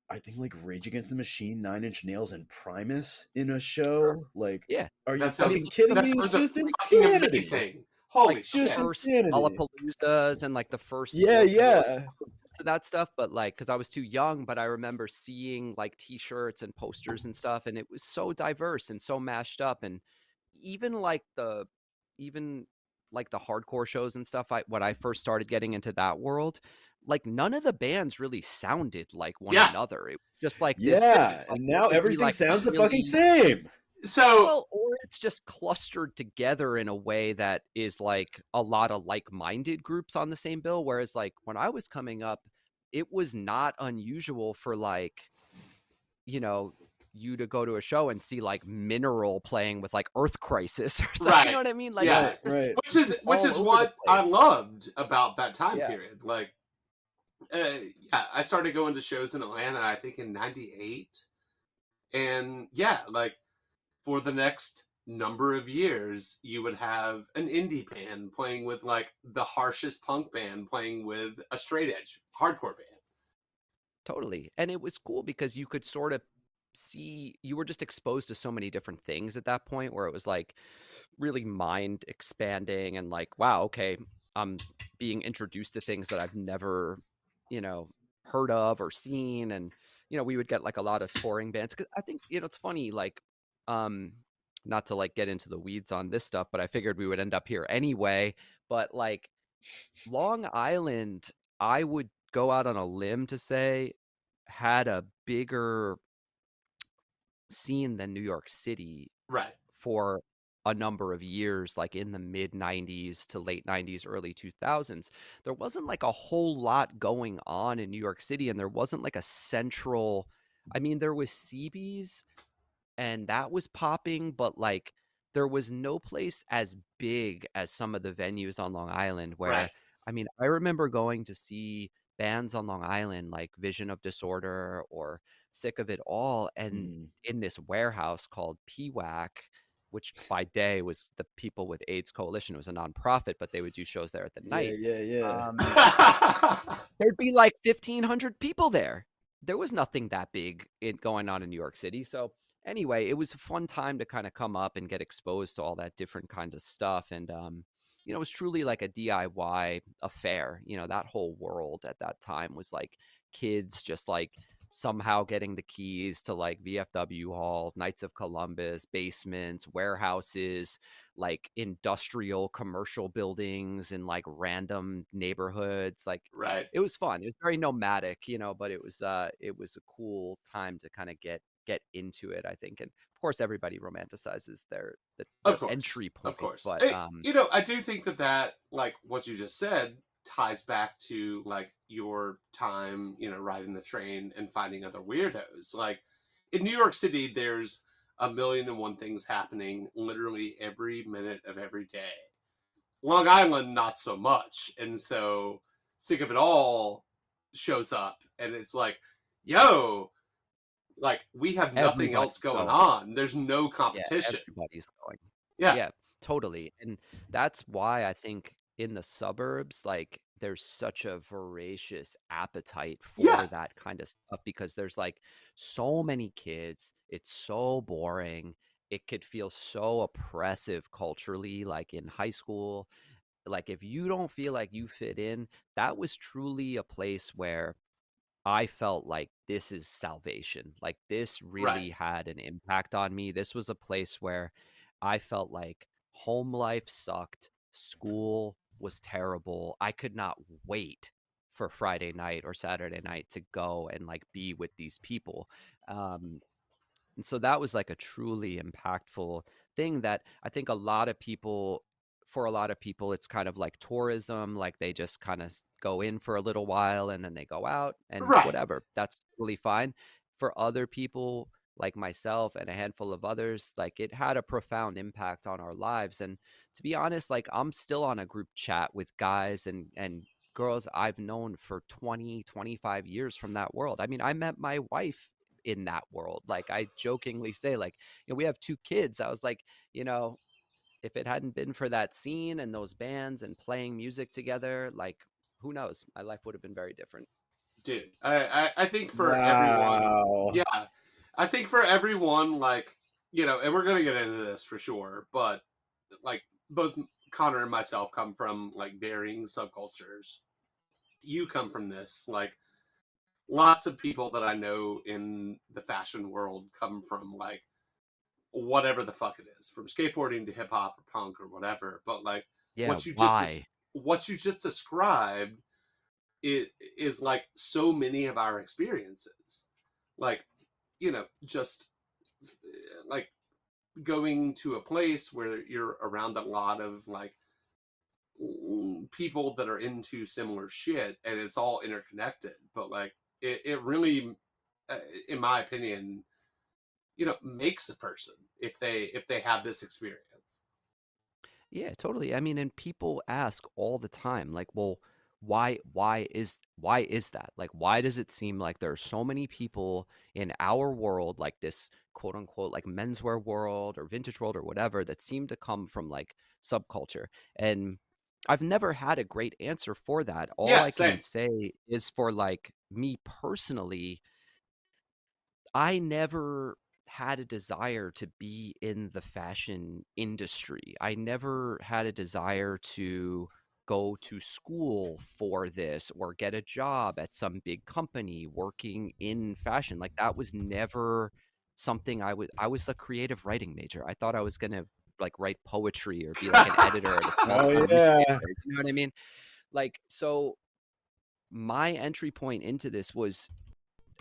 I think like Rage Against the Machine, Nine Inch Nails, and Primus in a Sure. show. Like, Yeah. are you That I mean, sounds fucking kidding that me? It's sounds just fucking insanity. amazing. like Holy the Just shit. first insanity. Lollapaloozas and like the first Yeah, folklore yeah. to that stuff, but like, because I was too young, but I remember seeing like t-shirts and posters and stuff, and it was so diverse and so mashed up. And even like the even like the hardcore shows and stuff, when I first started getting into that world, like none of the bands really sounded like one Yeah. another. It was just like this, Yeah. like, And it now would be everything like sounds the fucking really same. So well, or it's just clustered together in a way that is like a lot of like-minded groups on the same bill. Whereas like when I was coming up, it was not unusual for like, you know, you to go to a show and see like Mineral playing with like Earth Crisis or something. You know right. what I mean? Like, Yeah. Right, just right. Which all is over the what I place. loved about that time Yeah. period. Like yeah, I started going to shows in Atlanta I think in 98. And yeah, like for the next number of years, you would have an indie band playing with like the harshest punk band playing with a straight edge hardcore band. Totally. And it was cool because you could sort of see, you were just exposed to so many different things at that point, where it was like really mind expanding and like, wow, okay, I'm being introduced to things that I've never, you know, heard of or seen. And, you know, we would get like a lot of touring bands. 'Cause I think, you know, it's funny, like, um, not to like get into the weeds on this stuff, but I figured we would end up here anyway. But like, Long Island, I would go out on a limb to say, had a bigger scene than New York City Right. for a number of years, like in the mid 90s to late 90s, early 2000s. There wasn't like a whole lot going on in New York City, and there wasn't like a central, I mean, there was CB's and that was popping, but like there was no place as big as some of the venues on Long Island Right. where, I mean, I remember going to see bands on Long Island like Vision of Disorder or Sick of It All, and Mm. in this warehouse called PWAC, which by day was the People with AIDS Coalition. It was a nonprofit, but they would do shows there at the Yeah, night. yeah, yeah. There'd be like 1,500 people there. There was nothing that big going on in New York City. So anyway, it was a fun time to kind of come up and get exposed to all that different kinds of stuff. And, you know, it was truly like a DIY affair. You know, that whole world at that time was like kids just like somehow getting the keys to like VFW halls, Knights of Columbus, basements, warehouses, like industrial commercial buildings in like random neighborhoods. Like Right. it was fun. It was very nomadic, but it was a cool time to kind of get into it, I think. And of course everybody romanticizes their Of course. entry Of point, course. but I do think that like what you just said ties back to like your time, riding the train and finding other weirdos. Like in New York City, there's a million and one things happening literally every minute of every day. Long Island, not so much. And so Sick of It All shows up and it's like, yo, like we have nothing else everybody's going going. on. There's no Yeah, competition. everybody's going. Yeah. Yeah, totally, and that's why I think in the suburbs, like, there's such a voracious appetite Yeah. for that kinda stuff because there's, like, so many kids, it's so boring, it could feel so oppressive culturally, like, in high school. Like, if you don't feel like you fit in, that was truly a place where I felt like this is salvation. Like this Right. really had an impact on me. This was a place where I felt like home life sucked, school was terrible. I could not wait for Friday night or Saturday night to go and like be with these people. Um, and so that was like a truly impactful thing that I think for a lot of people, it's kind of like tourism, like they just kind of go in for a little while and then they go out and Right. whatever. That's totally fine. For other people, like myself and a handful of others, like it had a profound impact on our lives. And to be honest, like I'm still on a group chat with guys and girls I've known for 20, 25 years from that world. I mean, I met my wife in that world. Like I jokingly say, like, we have two kids. I was like, you know, if it hadn't been for that scene and those bands and playing music together, like who knows? My life would have been very different. Dude, I think for everyone, Wow. yeah, I think for everyone, like, and we're going to get into this for sure, but like both Connor and myself come from like varying subcultures. You come from this, like, lots of people that I know in the fashion world come from like whatever the fuck it is, from skateboarding to hip hop or punk or whatever. But like Yeah, what you just why? what you just described it is like so many of our experiences. Like, just like going to a place where you're around a lot of like people that are into similar shit and it's all interconnected. But like it really, in my opinion, makes a person if they have this experience. Yeah, totally. I mean, and people ask all the time, like, well, why is that? Like, why does it seem like there are so many people in our world, like this quote unquote, like menswear world or vintage world or whatever, that seem to come from like subculture? And I've never had a great answer for that. All Yeah, I can same. say is for like me personally, I never had a desire to be in the fashion industry. I never had a desire to go to school for this or get a job at some big company working in fashion. Like that was never something I was a creative writing major. I thought I was going to like write poetry or be like an editor at a small Oh town yeah. newspaper. You know what I mean? Like so my entry point into this was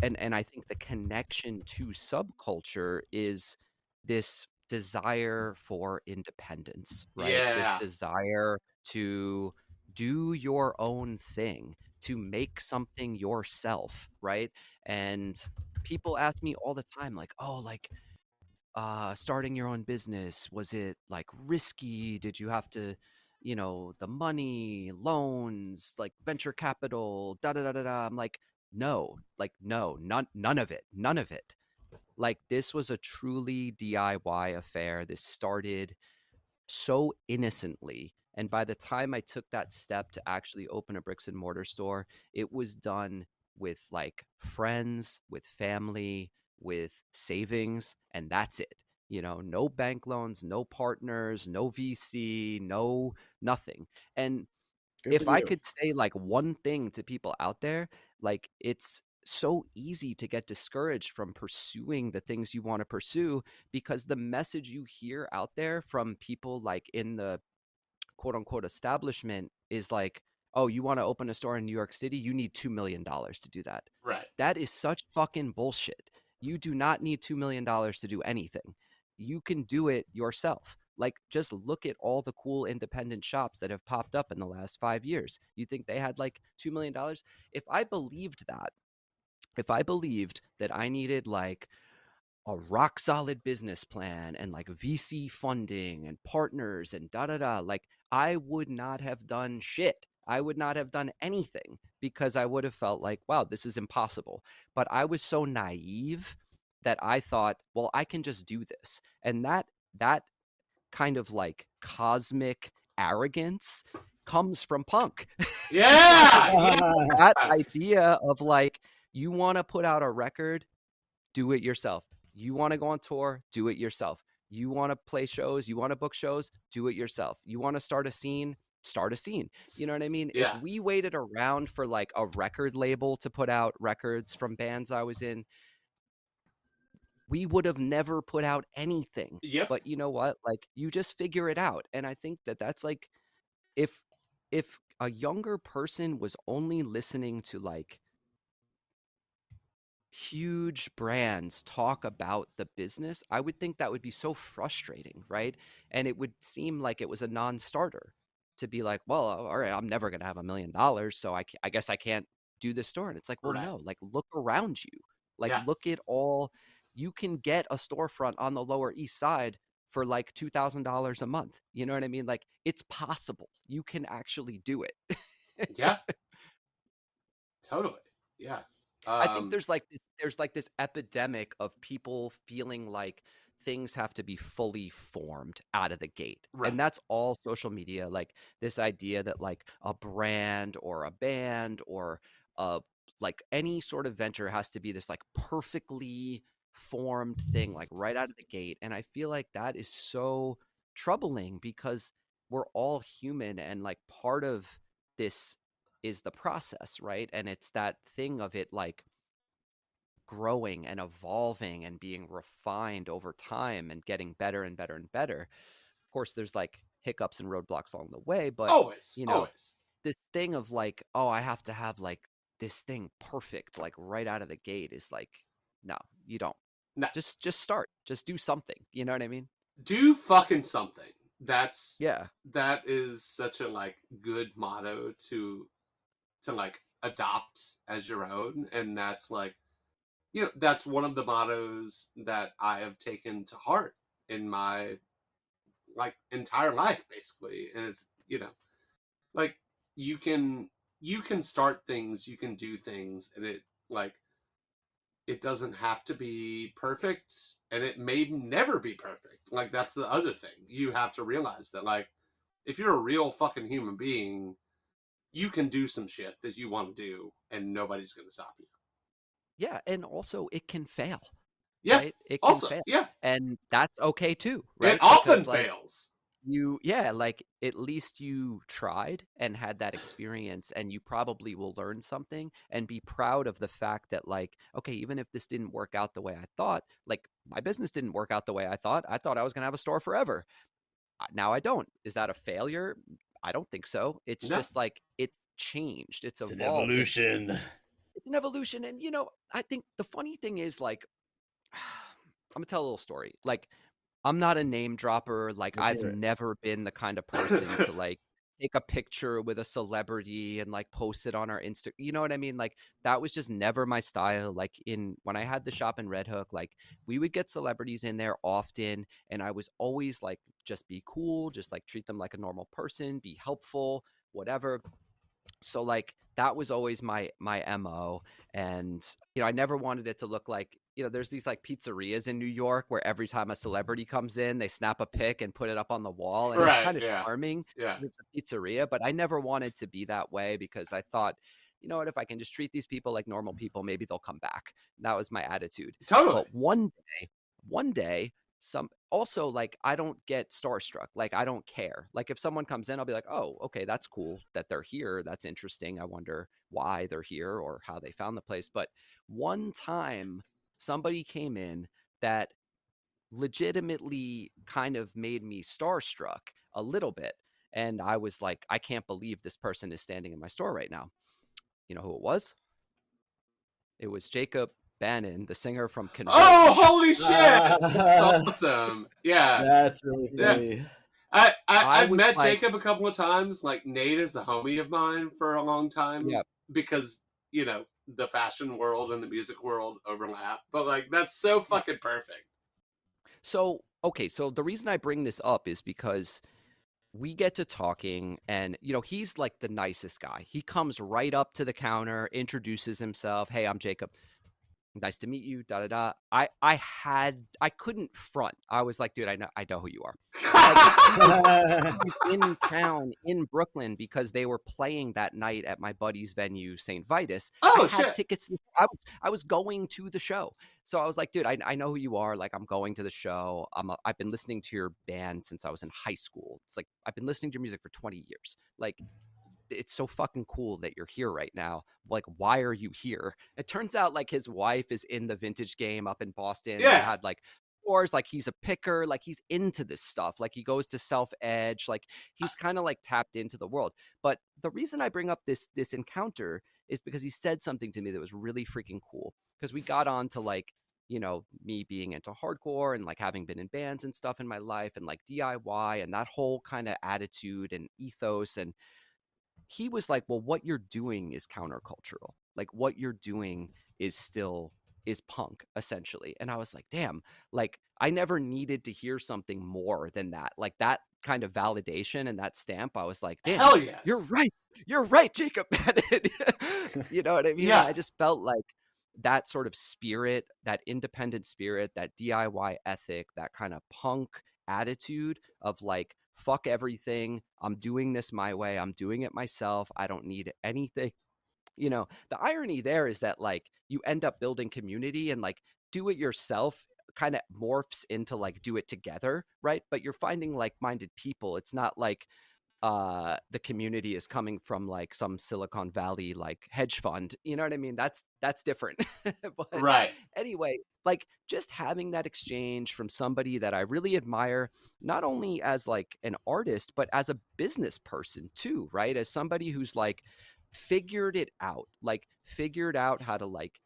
and I think the connection to subculture is this desire for independence, right? This Yeah. desire to do your own thing, to make something yourself, right? And people ask me all the time, like, oh, like, starting your own business, was it like risky? Did you have to, the money, loans, like venture capital, da da da da da? I'm like, no, none of it, none of it. Like, this was a truly DIY affair. This started so innocently. And by the time I took that step to actually open a bricks and mortar store, it was done with like friends, with family, with savings, and that's it. No bank loans, no partners, no VC, no nothing. And Good for if I you. could say like one thing to people out there, like so easy to get discouraged from pursuing the things you want to pursue, because the message you hear out there from people like in the quote unquote establishment is like, oh, you want to open a store in New York City? You need $2 million to do that. Right. That is such fucking bullshit. You do not need $2 million to do anything. You can do it yourself. Like, just look at all the cool independent shops that have popped up in the last 5 years. You think they had like $2 million? If I believed that, if I believed that I needed like a rock solid business plan and like VC funding and partners and da da da, like I would not have done shit. I would not have done anything, because I would have felt like, wow, this is impossible. But I was so naive that I thought, well, I can just do this. And that kind of like cosmic arrogance comes from punk. Yeah. Yeah. That idea of like, you want to put out a record, do it yourself. You want to go on tour, do it yourself. You want to play shows, you want to book shows, do it yourself. You want to start a scene, start a scene. You know what I mean? If Yeah. we waited around for like a record label to put out records from bands I was in, we would have never put out anything. Yep. But you know what? Like, you just figure it out. And I think that that's like, if a younger person was only listening to like huge brands talk about the business, I would think that would be so frustrating, right? And it would seem like it was a non-starter to be like, well, all right, I'm never going to have $1 million, so I guess I can't do this store. And it's like, well, Right. no, like, look around you. Like, Yeah. look at all, you can get a storefront on the Lower East Side for like $2,000 a month. You know what I mean? Like, it's possible. You can actually do it. Yeah. Totally. Yeah. I think there's like this epidemic of people feeling like things have to be fully formed out of the gate. Right. And that's all social media, like this idea that like a brand or a band or like any sort of venture has to be this like perfectly formed thing like right out of the gate. And I feel like that is so troubling, because we're all human, and like part of this is the process, right? And it's that thing of it like growing and evolving and being refined over time and getting better and better and better. Of course, there's like hiccups and roadblocks along the way, but Always. you know, Always. this thing of like, oh, I have to have like this thing perfect like right out of the gate is like, no, you don't. No. Just start. Just do something. You know what I mean? Do fucking something. Yeah. That is such a like good motto to like adopt as your own. And that's like, you know, that's one of the mottos that I have taken to heart in my like entire life, basically. And it's, you know, like you can start things, you can do things, and it like it doesn't have to be perfect, and it may never be perfect. Like, that's the other thing. You have to realize that, like, if you're a real fucking human being, you can do some shit that you want to do, and nobody's going to stop you. Yeah. And also, it can fail, Yeah. right? It can Also, fail. yeah. And that's okay too, It right? often Because like, fails. like at least you tried and had that experience, and you probably will learn something and be proud of the fact that like, okay, even if this didn't work out the way I thought, like my business didn't work out the way I thought I was going to have a store forever. Now I don't. Is that a failure? I don't think so. It's No. just like, it's changed, it's It's an evolved. evolution. It's an evolution. And you know, I think the funny thing is like, I'm gonna tell a little story. Like, I'm not a name dropper. Like, Let's I've hear it. never been the kind of person to like take a picture with a celebrity and like post it on our Insta. You know what I mean? Like, that was just never my style. Like, when I had the shop in Red Hook, like we would get celebrities in there often, and I was always like, just be cool, just like treat them like a normal person, be helpful, whatever. So like that was always my MO. And you know, I never wanted it to look like, you know, there's these like pizzerias in New York where every time a celebrity comes in, they snap a pic and put it up on the wall, and it's Right. kind of Yeah. charming. Yeah. It's a pizzeria, but I never wanted to be that way, because I thought, you know what, if I can just treat these people like normal people, maybe they'll come back. That was my attitude. Totally. But one day some also like I don't get starstruck. Like I don't care. Like if someone comes in, I'll be like, oh, okay, that's cool that they're here. That's interesting. I wonder why they're here or how they found the place. But one time somebody came in that legitimately kind of made me starstruck a little bit. And I was like, I can't believe this person is standing in my store right now. You know who it was? It was Jacob Bannon, the singer from Oh, Converge. holy shit! That's awesome. Yeah, That's really yeah. funny. I I've was met like, Jacob a couple of times. Like Nate is a homie of mine for a long time yeah. because the fashion world and the music world overlap. But like that's so fucking perfect. So, okay, so the reason I bring this up is because we get to talking and he's like the nicest guy. He comes right up to the counter, introduces himself. Hey, I'm Jacob. Nice to meet you. Da da da. I couldn't front. I was like, dude, I know who you are. Like he was in town in Brooklyn because they were playing that night at my buddy's venue, St. Vitus. I Oh had shit! tickets. I was going to the show. So I was like, dude, I know who you are. Like, I'm going to the show. I've been listening to your band since I was in high school. It's like I've been listening to your music for 20 years. Like, it's so fucking cool that you're here right now. Like, why are you here? It turns out like his wife is in the vintage game up in Boston. They Yeah. had like stores, like he's a picker, like he's into this stuff. Like he goes to Self Edge, like he's kind of like tapped into the world. But the reason I bring up this encounter is because he said something to me that was really freaking cool. Because we got on to like, me being into hardcore and like having been in bands and stuff in my life and like DIY and that whole kind of attitude and ethos. And he was like, well, what you're doing is countercultural. Like what you're doing is punk essentially. And I was like, damn, like I never needed to hear something more than that. Like that kind of validation and that stamp. I was like, damn, Hell you're yes. right. You're right, Jacob Bennett. You know what I mean? And Yeah. I just felt like that sort of spirit, that independent spirit, that DIY ethic, that kind of punk attitude of like, fuck everything. I'm doing this my way. I'm doing it myself. I don't need anything. The irony there is that like you end up building community and like do it yourself kind of morphs into like do it together, right? But you're finding like-minded people. It's not like the community is coming from like some Silicon Valley like hedge fund. You know what I mean? That's different. But Right. anyway, like just having that exchange from somebody that I really admire, not only as like an artist, but as a business person too, right? As somebody who's like figured out how to like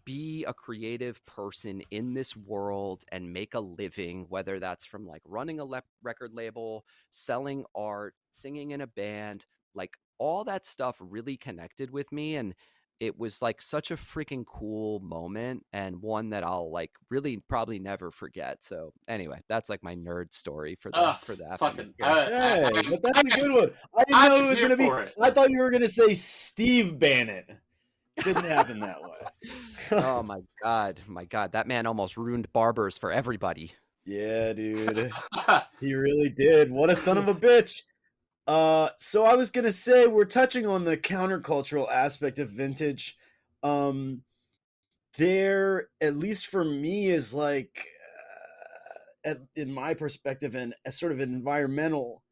be a creative person in this world and make a living, whether that's from like running a record label, selling art, singing in a band, like all that stuff really connected with me. And it was like such a freaking cool moment and one that I'll like really probably never forget. So anyway, that's like my nerd story for Ugh, the afternoon fucking. here. Hey, but that's a good am one. I didn't I know it am was here gonna be. for it. I thought you were gonna say Steve Bannon. Didn't happen that way. Oh my god, that man almost ruined barbers for everybody. Yeah, dude. He really did. What a son of a bitch. So I was gonna say we're touching on the countercultural aspect of vintage. Um, there, at least for me, is like, in my perspective, and a sort of an environmental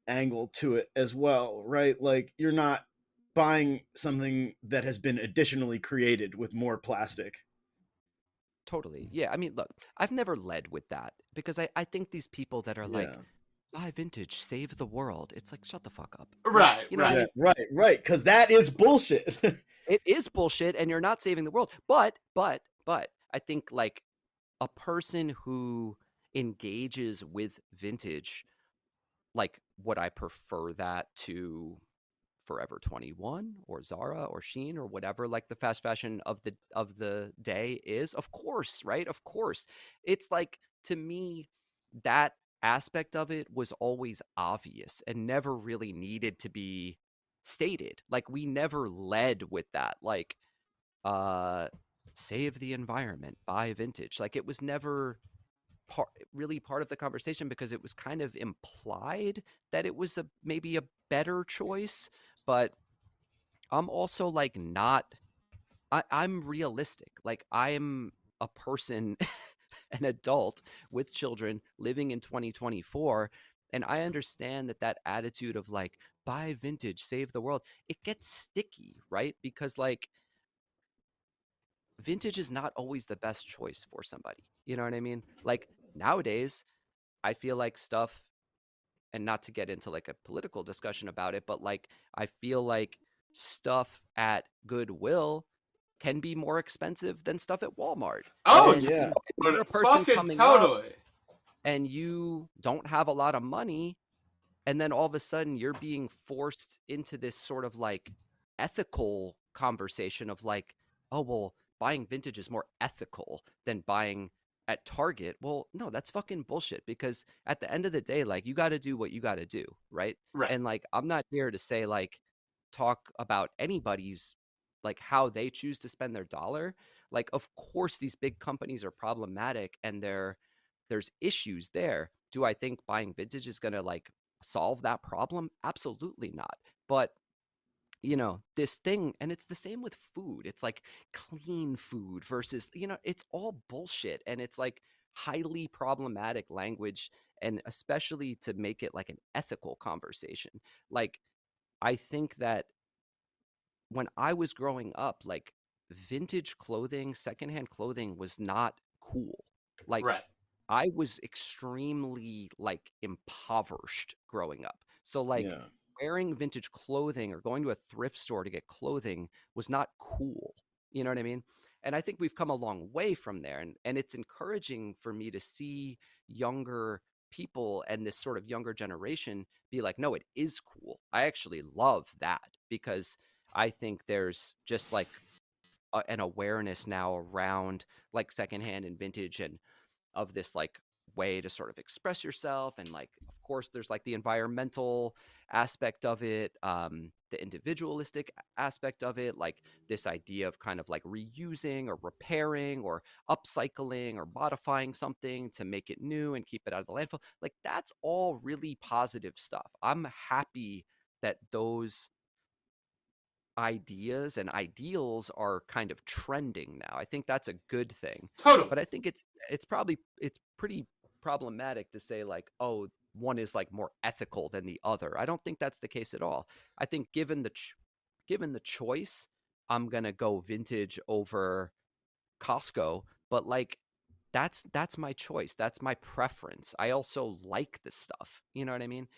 angle to it as well, right? Like you're not buying something that has been additionally created with more plastic. Totally. Yeah. I mean, look, I've never led with that because I think these people that are like, Yeah. buy vintage, save the world. It's like, shut the fuck up. Like, Right. you know what I Yeah, Right. mean? right. Because that is bullshit. It is bullshit and you're not saving the world. But I think like a person who engages with vintage, like, would I prefer that to Forever 21 or Zara or Shein or whatever like the fast fashion of the day is? Of course, right? Of course. It's like to me that aspect of it was always obvious and never really needed to be stated. Like we never led with that like uh save the environment, buy vintage. Like it was never really part of the conversation because it was kind of implied that it was maybe a better choice, but I'm also like not I'm realistic. Like I'm a person an adult with children living in 2024. And I understand that attitude of like, buy vintage, save the world, it gets sticky, right? Because like vintage is not always the best choice for somebody. You know what I mean? Like nowadays, I feel like stuff, and not to get into like a political discussion about it, but like I feel like stuff at Goodwill can be more expensive than stuff at Walmart. Oh, And yeah. if you're a person fucking coming up totally. and you don't have a lot of money, and then all of a sudden you're being forced into this sort of like ethical conversation of like, oh, well, buying vintage is more ethical than buying at Target. Well, no, that's fucking bullshit, because at the end of the day, like, you got to do what you got to do, right? Right. And like, I'm not here to say like talk about anybody's like how they choose to spend their dollar. Like, of course these big companies are problematic and there's issues there. Do I think buying vintage is going to like solve that problem? Absolutely not. But you know, this thing, and it's the same with food. It's like clean food versus, you know, it's all bullshit, and it's like highly problematic language, and especially to make it like an ethical conversation. Like, I think that when I was growing up, like vintage clothing, secondhand clothing was not cool. Like, Right. I was extremely like impoverished growing up. So like Yeah. wearing vintage clothing or going to a thrift store to get clothing was not cool. You know what I mean? And I think we've come a long way from there. And it's encouraging for me to see younger people and this sort of younger generation be like, no, it is cool. I actually love that, because I think there's just like an awareness now around like secondhand and vintage, and of this like way to sort of express yourself. And like, of course, there's like the environmental aspect of it, the individualistic aspect of it, like this idea of kind of like reusing or repairing or upcycling or modifying something to make it new and keep it out of the landfill. Like, that's all really positive stuff. I'm happy that those ideas and ideals are kind of trending now. I think that's a good thing. Totally. But I think it's pretty problematic to say like, oh, one is like more ethical than the other. I don't think that's the case at all. I think given the choice, I'm going to go vintage over Costco, but like that's my choice. That's my preference. I also like this stuff. You know what I mean?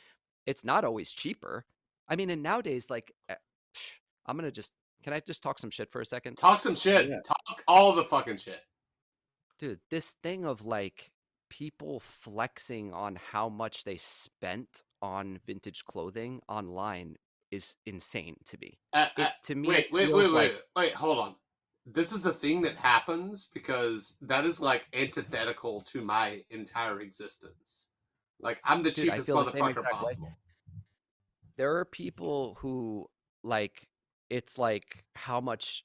It's not always cheaper. I mean, and nowadays, like, I'm gonna just, can I just talk some shit for a second? Talk some shit. Yeah. Talk all the fucking shit. Dude, this thing of like people flexing on how much they spent on vintage clothing online is insane to me. It to me Wait, it feels like, hold on. This is a thing that happens because that is like antithetical to my entire existence. Like, I'm the dude, I cheapest feel the same motherfucker exact way. possible. There are people who like, it's like how much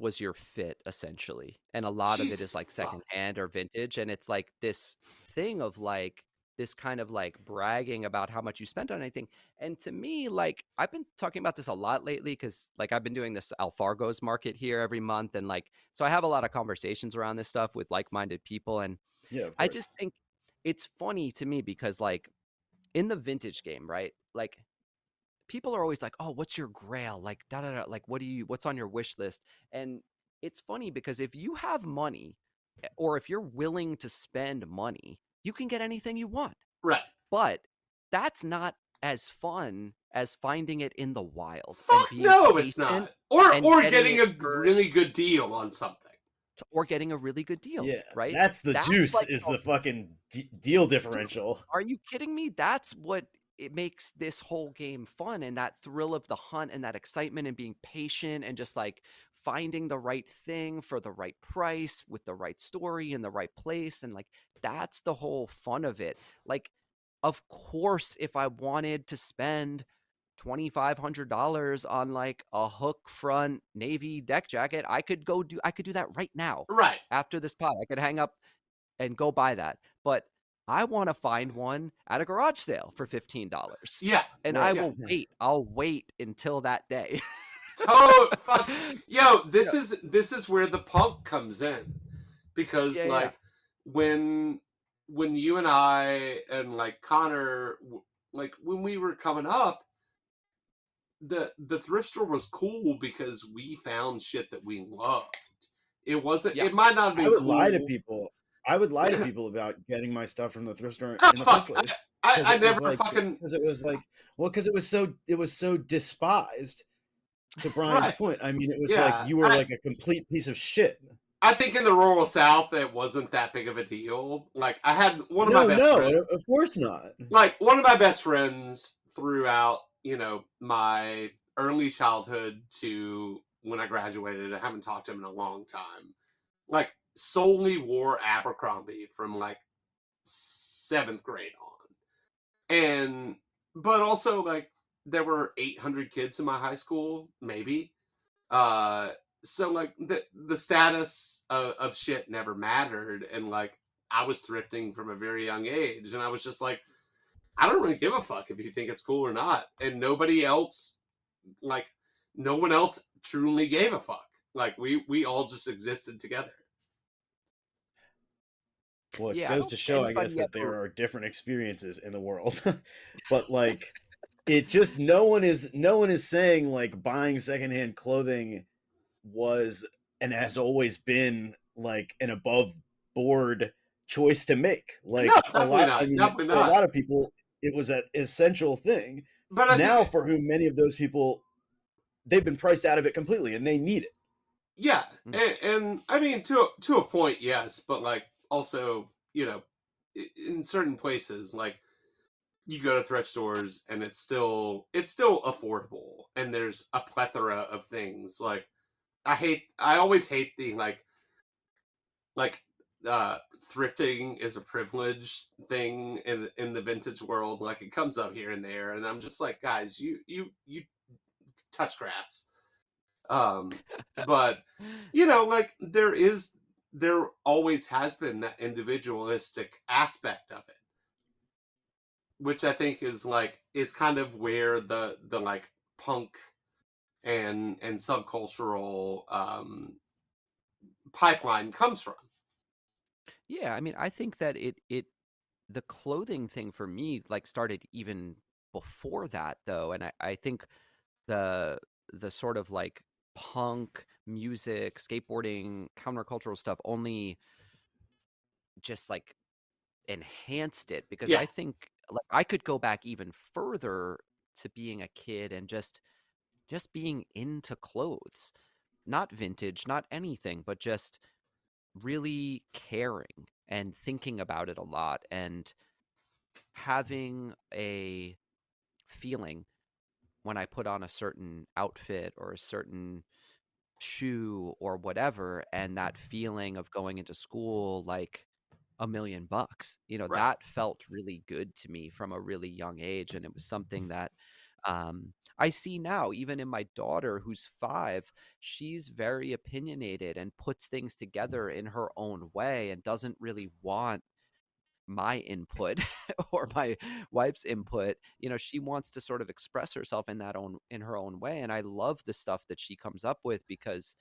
was your fit, essentially, and a lot of it is Jesus like fuck. secondhand or vintage, and it's like this thing of like this kind of like bragging about how much you spent on anything. And to me, like, I've been talking about this a lot lately because like I've been doing this Alfargo's market here every month, and like, so I have a lot of conversations around this stuff with like-minded people, and Yeah, of I course. just think it's funny to me because like in the vintage game, right? Like, people are always like, "Oh, what's your grail?" Like, da da da. Like, what's on your wish list? And it's funny because if you have money, or if you're willing to spend money, you can get anything you want. Right. But that's not as fun as finding it in the wild and Fuck being no, it's patient not. Or and getting getting it a for, really good deal on something. or getting a really good deal, Yeah, right? that's the That's juice, like is the, the fucking deal dude, differential. are you kidding me? That's what it makes this whole game fun, and that thrill of the hunt and that excitement and being patient and just like finding the right thing for the right price with the right story in the right place. And like, that's the whole fun of it. Like, of course, if I wanted to spend $2,500 on like a hook front navy deck jacket, I could do that right now. Right. After this pod, I could hang up and go buy that. But I want to find one at a garage sale for $15. Yeah. And Right. I Yeah. will wait. I'll wait until that day. Fuck. Yo, Yeah. this is where the punk comes in. Because Yeah, yeah. like when you and I and like Connor, like when we were coming up, the thrift store was cool because we found shit that we loved. It wasn't. Yeah. It might not have I been would lie to cool. people. I would lie to people about getting my stuff from the thrift store Oh, in the first fuck. place because I it never was like fucking because it was so despised. To Brian's right. point, I mean, it was like Yeah, you were like a complete piece of shit. I think in the rural South it wasn't that big of a deal. Like I had one of my No, best no, friends. of course not. Like one of my best friends throughout, my early childhood to when I graduated. I haven't talked to him in a long time. Like solely wore Abercrombie from like seventh grade on, and but also like there were 800 kids in my high school, maybe. Uh, so like the status of shit never mattered, and like I was thrifting from a very young age, and I was just like, I don't really give a fuck if you think it's cool or not. And nobody else, like, no one else truly gave a fuck. Like, we all just existed together. Well, it Yeah, I goes don't to think show, I guess, anybody that ever. there are different experiences in the world. But like, it just no one is saying like buying secondhand clothing was and has always been like an above board choice to make. No, Like a definitely lot, I not. mean, Definitely for a not. lot of people, it was an essential thing. But I think, Now, for whom many of those people, they've been priced out of it completely and they need it. yeah, Mm. and I mean to a point, yes, but like also, in certain places, like you go to thrift stores and it's still affordable, and there's a plethora of things. Like I always hate the like thrifting is a privilege thing in the vintage world. Like it comes up here and there, and I'm just like, guys, you touch grass. But like there always has been that individualistic aspect of it, which I think is kind of where the like punk and subcultural pipeline comes from. Yeah, I mean, I think that the clothing thing for me like started even before that though, and I think the the sort of like punk music, skateboarding, countercultural stuff only just like enhanced it because Yeah, I think like I could go back even further to being a kid and just being into clothes, not vintage, not anything, but just really caring and thinking about it a lot and having a feeling when I put on a certain outfit or a certain shoe or whatever, and that feeling of going into school like $1,000,000, right. that felt really good to me from a really young age. And it was something that I see now, even in my daughter who's 5, she's very opinionated and puts things together in her own way and doesn't really want my input or my wife's input. She wants to sort of express herself in her own way, and I love the stuff that she comes up with because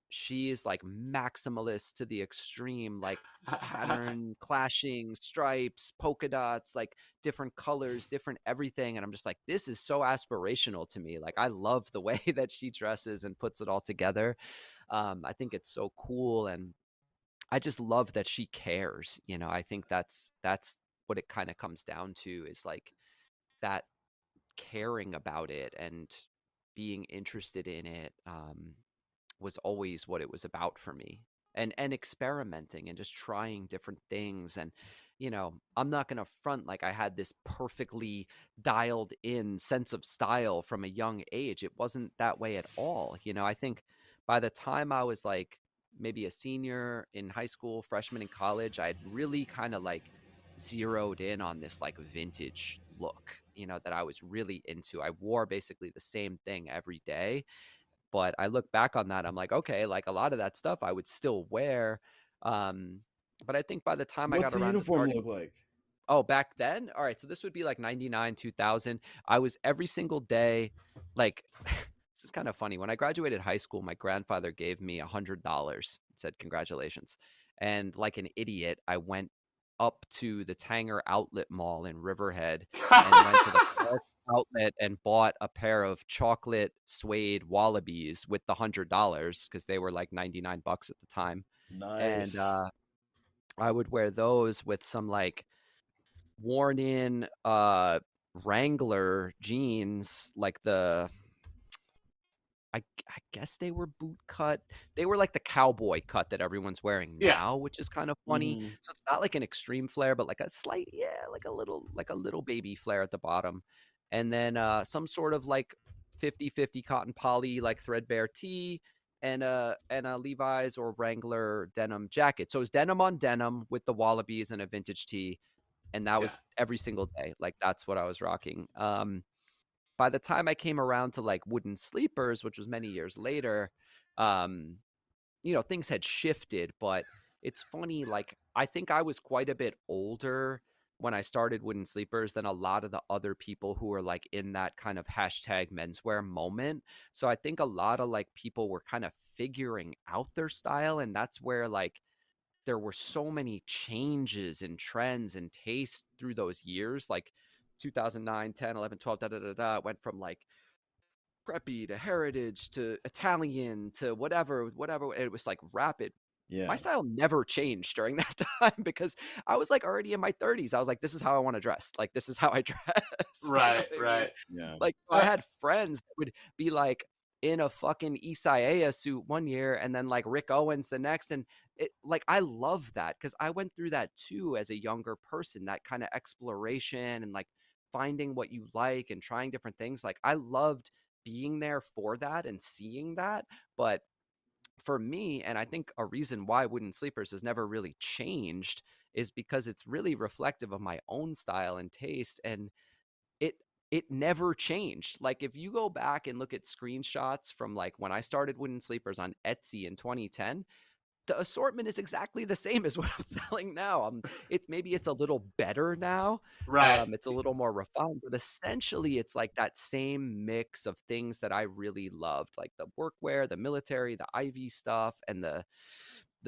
she is like maximalist to the extreme, like pattern clashing, stripes, polka dots, like different colors, different everything. And I'm just like, this is so aspirational to me. Like, I love the way that she dresses and puts it all together. I think it's so cool. And I just love that she cares. I think that's what it kind of comes down to is like that caring about it and being interested in it. Was always what it was about for me. And experimenting and just trying different things. And I'm not going to front like I had this perfectly dialed in sense of style from a young age. It wasn't that way at all. I think by the time I was like maybe a senior in high school, freshman in college, I had really kind of like zeroed in on this like vintage look, that I was really into. I wore basically the same thing every day, but I look back on that, I'm like, okay, like a lot of that stuff I would still wear. Um, but I think by the time I What's got the around to uniform starting, look like? oh, back then, all right, so this would be like 99, 2000. I was every single day, like, this is kind of funny. When I graduated high school, my grandfather gave me $100. Said, congratulations. And like an idiot, I went up to the Tanger Outlet Mall in Riverhead and went to the Clark Outlet and bought a pair of chocolate suede wallabies with the $100 because they were like 99 bucks at the time. And Nice. I would wear those with some like worn in Wrangler jeans, like I guess they were boot cut. They were like the cowboy cut that everyone's wearing Yeah. now, which is kind of funny. Mhm. So it's not like an extreme flare, but like a slight, yeah, like a little baby flare at the bottom. And then some sort of like 50/50 cotton poly like threadbare tee and a Levi's or Wrangler denim jacket. So it was denim on denim with the wallabies and a vintage tee, and that Yeah. was every single day. Like that's what I was rocking. By the time I came around to like wooden sleepers, which was many years later, um, things had shifted. But it's funny, like I think I was quite a bit older when I started wooden sleepers than a lot of the other people who were like in that kind of hashtag menswear moment. So I think a lot of like people were kind of figuring out their style, and that's where like there were so many changes and trends and tastes through those years, like 2009, 10, 11, 12, da da da da. It went from like preppy to heritage to Italian to whatever. It was like rapid. My Yeah. style never changed during that time because I was like already in my 30s. I was like, this is how I want to dress. Like, this is how I dress. You know Right. what I mean? Right. Yeah. Like, I Uh, had friends that would be like in a fucking Isaiah suit one year and then like Rick Owens the next. And it like, I love that because I went through that too as a younger person, that kind of exploration and like finding what you like and trying different things. Like, I loved being there for that and seeing that. But for me, and I think a reason why Wooden Sleepers has never really changed is because it's really reflective of my own style and taste, and it it never changed. Like if you go back and look at screenshots from like when I started Wooden Sleepers on Etsy in 2010, the assortment is exactly the same as what I'm selling now. Maybe it's a little better now. right. It's a little more refined, but essentially it's like that same mix of things that I really loved, like the workwear, the military, the Ivy stuff, and the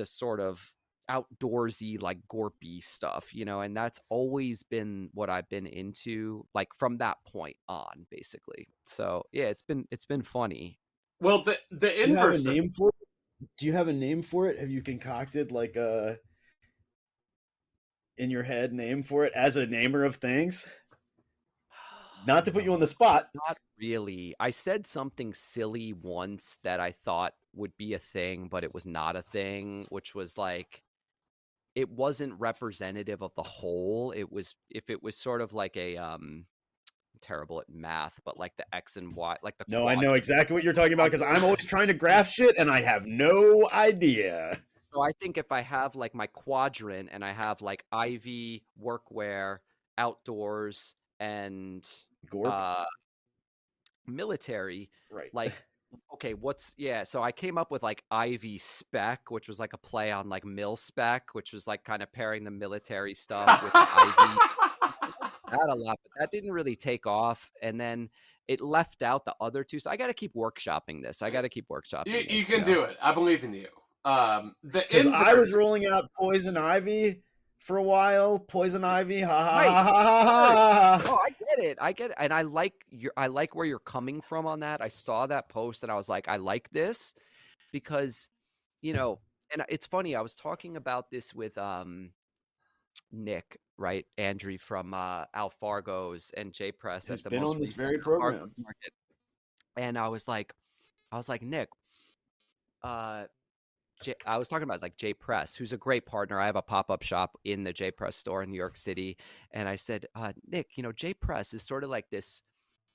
sort of outdoorsy, like gorpy stuff, and that's always been what I've been into, like from that point on, basically. So yeah, it's been funny. Well, the Do you have a inverse of name for it? Do you have a name for it? Have you concocted like a in your head name for it as a namer of things? Not to put you on the No, spot. not really. I said something silly once that I thought would be a thing, but it was not a thing, which was like it wasn't representative of the whole. It was if it was sort of like a I'm terrible at math, but like the X and Y, like the No, I know quadrant. exactly what you're talking about because I'm always trying to graph shit and I have no idea. So I think if I have like my quadrant and I have like Ivy, workwear, outdoors, and Gorp? uh military, Right. like okay, so I came up with like Ivy spec, which was like a play on like mil spec, which was like kind of pairing the military stuff with the Ivy. That a lot, but that didn't really take off. And then it left out the other two. So I got to keep workshopping this. I got to keep you, workshopping it, you can do it. I believe in you. The Because I inverse. was rolling out Poison Ivy for a while. Poison Ivy. Ha ha Right. ha ha ha Sure. ha. No, I get it. I get it. And I like where you're coming from on that. I saw that post and I was like, I like this because, you know, and it's funny, I was talking about this with Nick, right? Andrew from Al Fargo's and J Press Who's at the been most on this recent very Fargo's program. market. And I was like, Nick, uh I was talking about like J Press, who's a great partner. I have a pop-up shop in the J Press store in New York City. And I said, Nick, J Press is sort of like this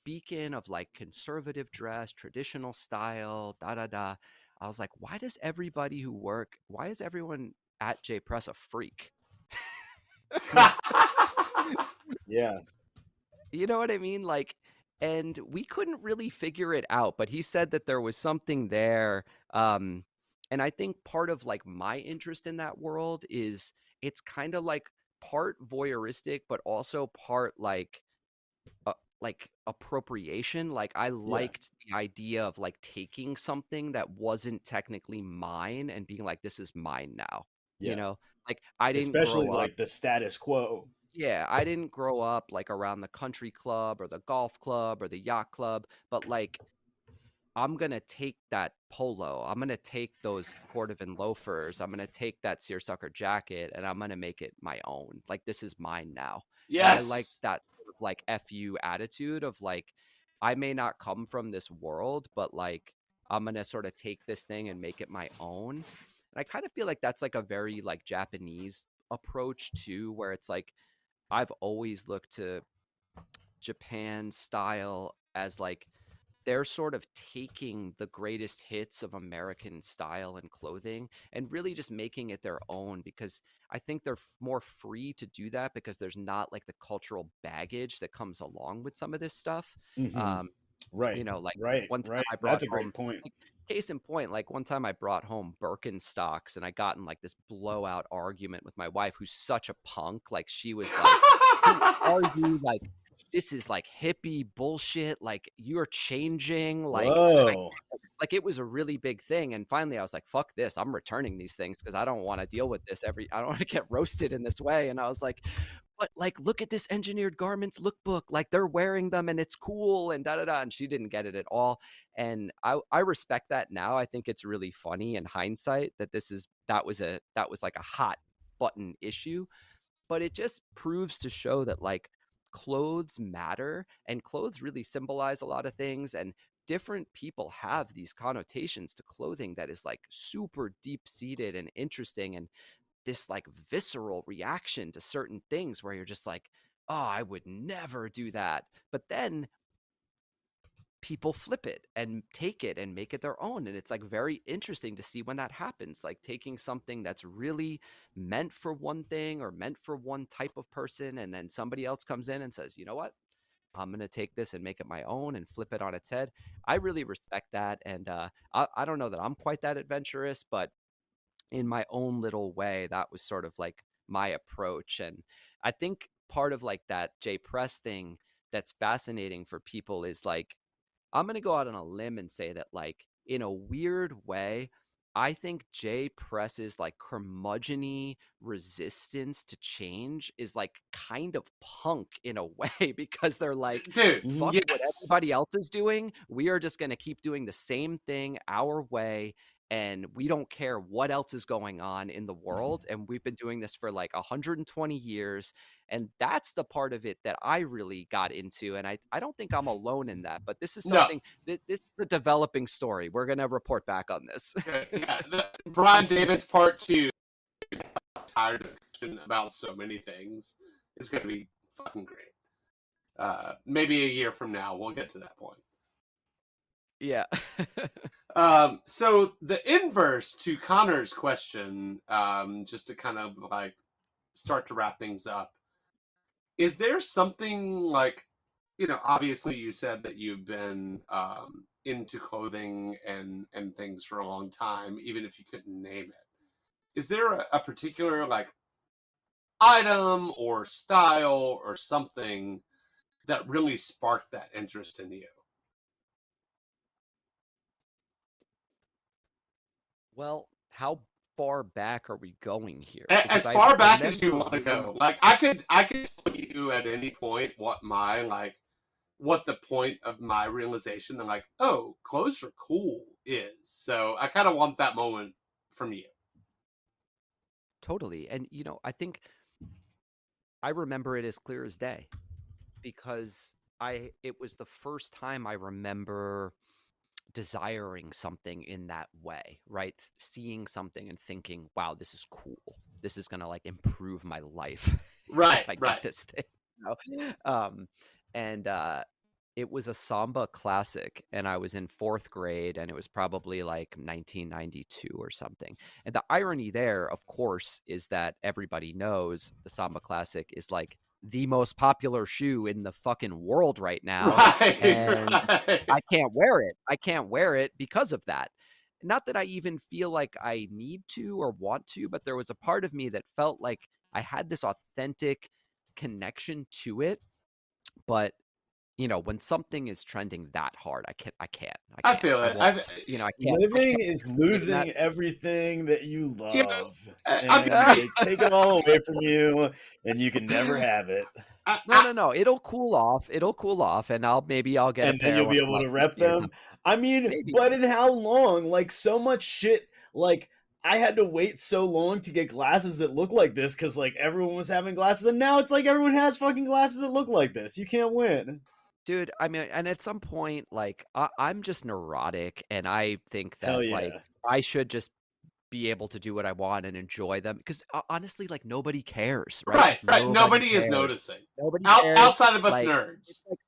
beacon of like conservative dress, traditional style, da da da. I was like, why is everyone at J Press a freak? Yeah. You know what I mean? Like, and we couldn't really figure it out, but he said that there was something there. And I think part of like my interest in that world is it's kind of like part voyeuristic, but also part like appropriation. Like I Yeah. liked the idea of like taking something that wasn't technically mine and being like, this is mine now. you Yeah. know? Like, I didn't Especially grow up like the status quo. yeah, I didn't grow up, like, around the country club or the golf club or the yacht club, but, like, I'm gonna take that polo, I'm gonna take those cordovan loafers, I'm gonna take that seersucker jacket, and I'm gonna make it my own. Like, this is mine now. And I liked Yes. that sort of, like, F you attitude of, like, I may not come from this world, but, like, I'm gonna sorta take this thing and make it my own. And I kind of feel like that's, like, a very, like, Japanese approach too, where it's like, I've always looked to Japan style as, like, they're sort of taking the greatest hits of American style and clothing and really just making it their own because I think they're more free to do that because there's not like the cultural baggage that comes along with some of this stuff. Hmm. Um, Right, like right, one time right. I brought That's a home, great point. like, case in point, like one time I brought home Birkenstocks and I got in like this blowout argument with my wife, who's such a punk. Like she was like, "Who are you? Like, this is like hippie bullshit. Like, you're changing." Whoa. Like it was a really big thing. And finally, I was like, "Fuck this! I'm returning these things because I don't want to deal with this I don't want to get roasted in this way." And I was like, "But like, look at this engineered garments lookbook. Like they're wearing them and it's cool." And da da da. And she didn't get it at all. And I respect that now. I think it's really funny in hindsight that that was like a hot button issue, but it just proves to show that like clothes matter and clothes really symbolize a lot of things, and different people have these connotations to clothing that is like super deep seated and interesting, and this like visceral reaction to certain things where you're just like, oh, I would never do that, but then people flip it and take it and make it their own. And it's like very interesting to see when that happens, like taking something that's really meant for one thing or meant for one type of person. And then somebody else comes in and says, you know what? I'm going to take this and make it my own and flip it on its head. I really respect that. And I don't know that I'm quite that adventurous, but in my own little way, that was sort of like my approach. And I think part of like that J Press thing that's fascinating for people is like, I'm going to go out on a limb and say that, like, in a weird way, I think J Press's like curmudgeony resistance to change is like kind of punk in a way because they're like, Dude, fuck Hmm. what yes. everybody else is doing. We are just going to keep doing the same thing our way. And we don't care what else is going on in the world. And we've been doing this for like 120 years. And that's the part of it that I really got into. And I don't think I'm alone in that. But this is No. something that this is a developing story. We're going to report back on this. Yeah. Brian David's part two, tired of discussion about so many things, is going to be fucking great. Maybe a year from now, we'll get to that point. Yeah. So the inverse to Connor's question, just to kind of like start to wrap things up, is there something like, obviously you said that you've been into clothing and things for a long time, even if you couldn't name it. Is there a particular like item or style or something that really sparked that interest in you? Well, how far back are we going here? Because As I far back as you remember want to really go, like I could tell you at any point what the point of my realization that like, oh, clothes are cool is. So I kind of want that moment from you. totally. And, I think I remember it as clear as day because it was the first time I remember desiring something in that way, right? Seeing something and thinking, wow, this is cool. This is going to like improve my life Right, if I get right. this thing. And it was a Samba classic, and I was in fourth grade, and it was probably like 1992 or something. And the irony there, of course, is that everybody knows the Samba classic is like the most popular shoe in the fucking world right now. Right, And right. I can't wear it. I can't wear it because of that. Not that I even feel like I need to or want to, but there was a part of me that felt like I had this authentic connection to it. But when something is trending that hard, I I can't. feel I it. won't. I Living can't is participate in that. losing everything that you You love, know, I'm and very. they take it all away from you, and you can never have it. No. It'll cool off. It'll cool off, and maybe I'll get a And then pair you'll when be I'm able like to rep 50 or them. something. I mean, Maybe. but in how long? Like, so much shit. Like, I had to wait so long to get glasses that look like this because, like, everyone was having glasses, and now it's like everyone has fucking glasses that look like this. You can't win. Dude, I mean, and at some point, like, I'm just neurotic, and I think Hell that, like, yeah. I should just be able to do what I want and enjoy them because honestly, like, nobody cares, right? Right, Like, right. nobody Nobody is cares. noticing. Nobody cares. Outside of us Like, it's nerds. like,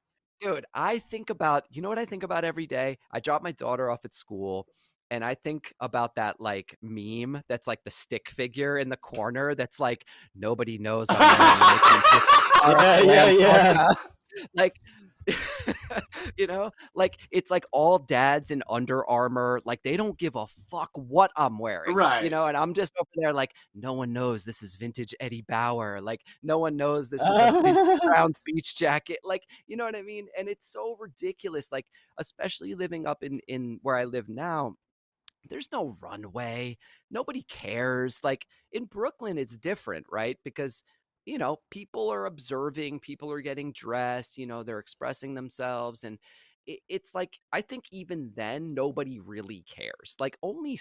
dude, I think about, you know what I think about every day? I drop my daughter off at school and I think about that like meme that's like the stick figure in the corner that's like, nobody knows I'm wearing a 1950s Yeah, yeah, Lam yeah. parka. Like, like it's like all dads in Under Armour. Like they don't give a fuck what I'm wearing, Right. and I'm just over there like, no one knows this is vintage Eddie Bauer. Like no one knows this is a vintage Browns beach jacket. Like, you know what I mean? And it's so ridiculous. Like, especially living up in where I live now, there's no runway. Nobody cares. Like in Brooklyn, it's different, right? Because, people are observing, people are getting dressed, they're expressing themselves. And it's like, I think even then, nobody really cares. Like only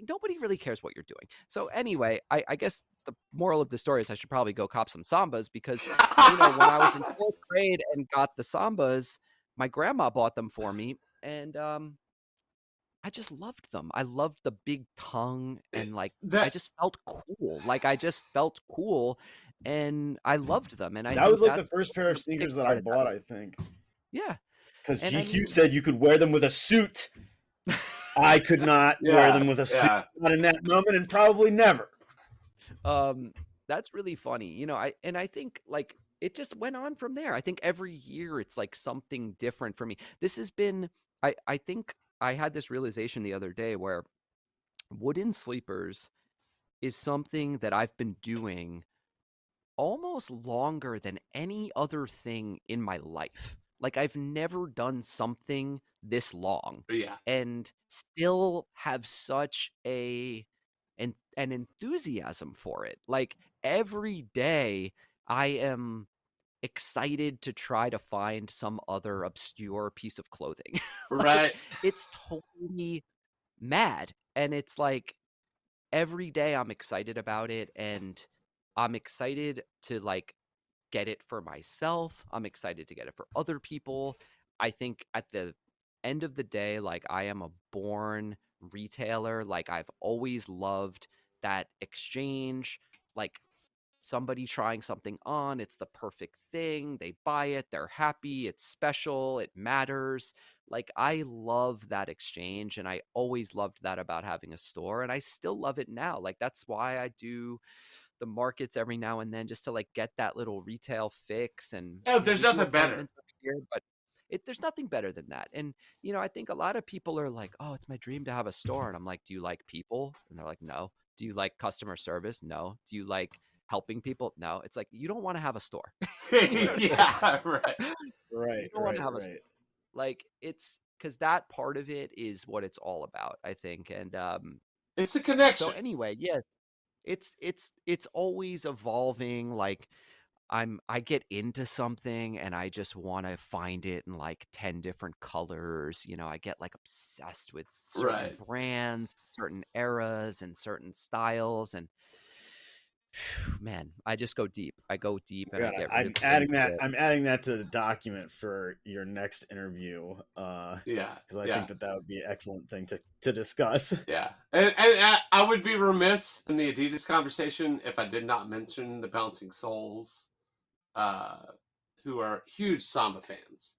nobody really cares what you're doing. So anyway, I guess the moral of the story is I should probably go cop some Sambas because, when I was in fourth grade and got the Sambas, my grandma bought them for me. And, I just loved them. I loved the big tongue and like I that just felt cool. Like I just felt cool and I loved them. And I That was think like the that's first pair the of sneakers that I kick-started that. bought, I think. Yeah. Because And I GQ mean, said you could wear them with a suit. I could not wear yeah, them with a suit. yeah. Not in that moment, and probably never. um that's really funny. I think like it just went on from there. I think every year it's like something different for me. This has been I think I had this realization the other day where wooden sleepers is something that I've been doing almost longer than any other thing in my life. Like I've never done something this long Yeah. and still have such an enthusiasm for it. Like every day I am excited to try to find some other obscure piece of clothing. Like Right. it's totally mad and it's like every day I'm excited about it and I'm excited to like get it for myself. I'm excited to get it for other people. I think at the end of the day, like I am a born retailer. Like I've always loved that exchange. Like somebody trying something on, it's the perfect thing. They buy it, they're happy, it's special, it matters. Like I love that exchange and I always loved that about having a store and I still love it now. Like that's why I do the markets every now and then just to like get that little retail fix and Oh, there's we do nothing better. appointments up here, but there's nothing better than that. And I think a lot of people are like, oh, it's my dream to have a store. And I'm like, do you like people? And they're like, no. Do you like customer service? No. Do you like helping people? No. It's like you don't want to have a store. You know what Yeah, right. I mean? You Right, don't want to right, have a right. like it's because that part of it is what it's all about, I think. And It's a so connection. anyway, yeah, it's always evolving. Like I get into something and I just want to find it in like 10 different colors. I get like obsessed with certain Right. brands, certain eras, and certain styles. And man, I just go deep. I go deep and I Yeah, get I'm really adding into that. it. I'm adding that to the document for your next interview, Yeah. because I think Yeah. that would be an excellent thing to discuss. Yeah. And I would be remiss in the Adidas conversation if I did not mention the Bouncing Souls, uh, who are huge Samba fans.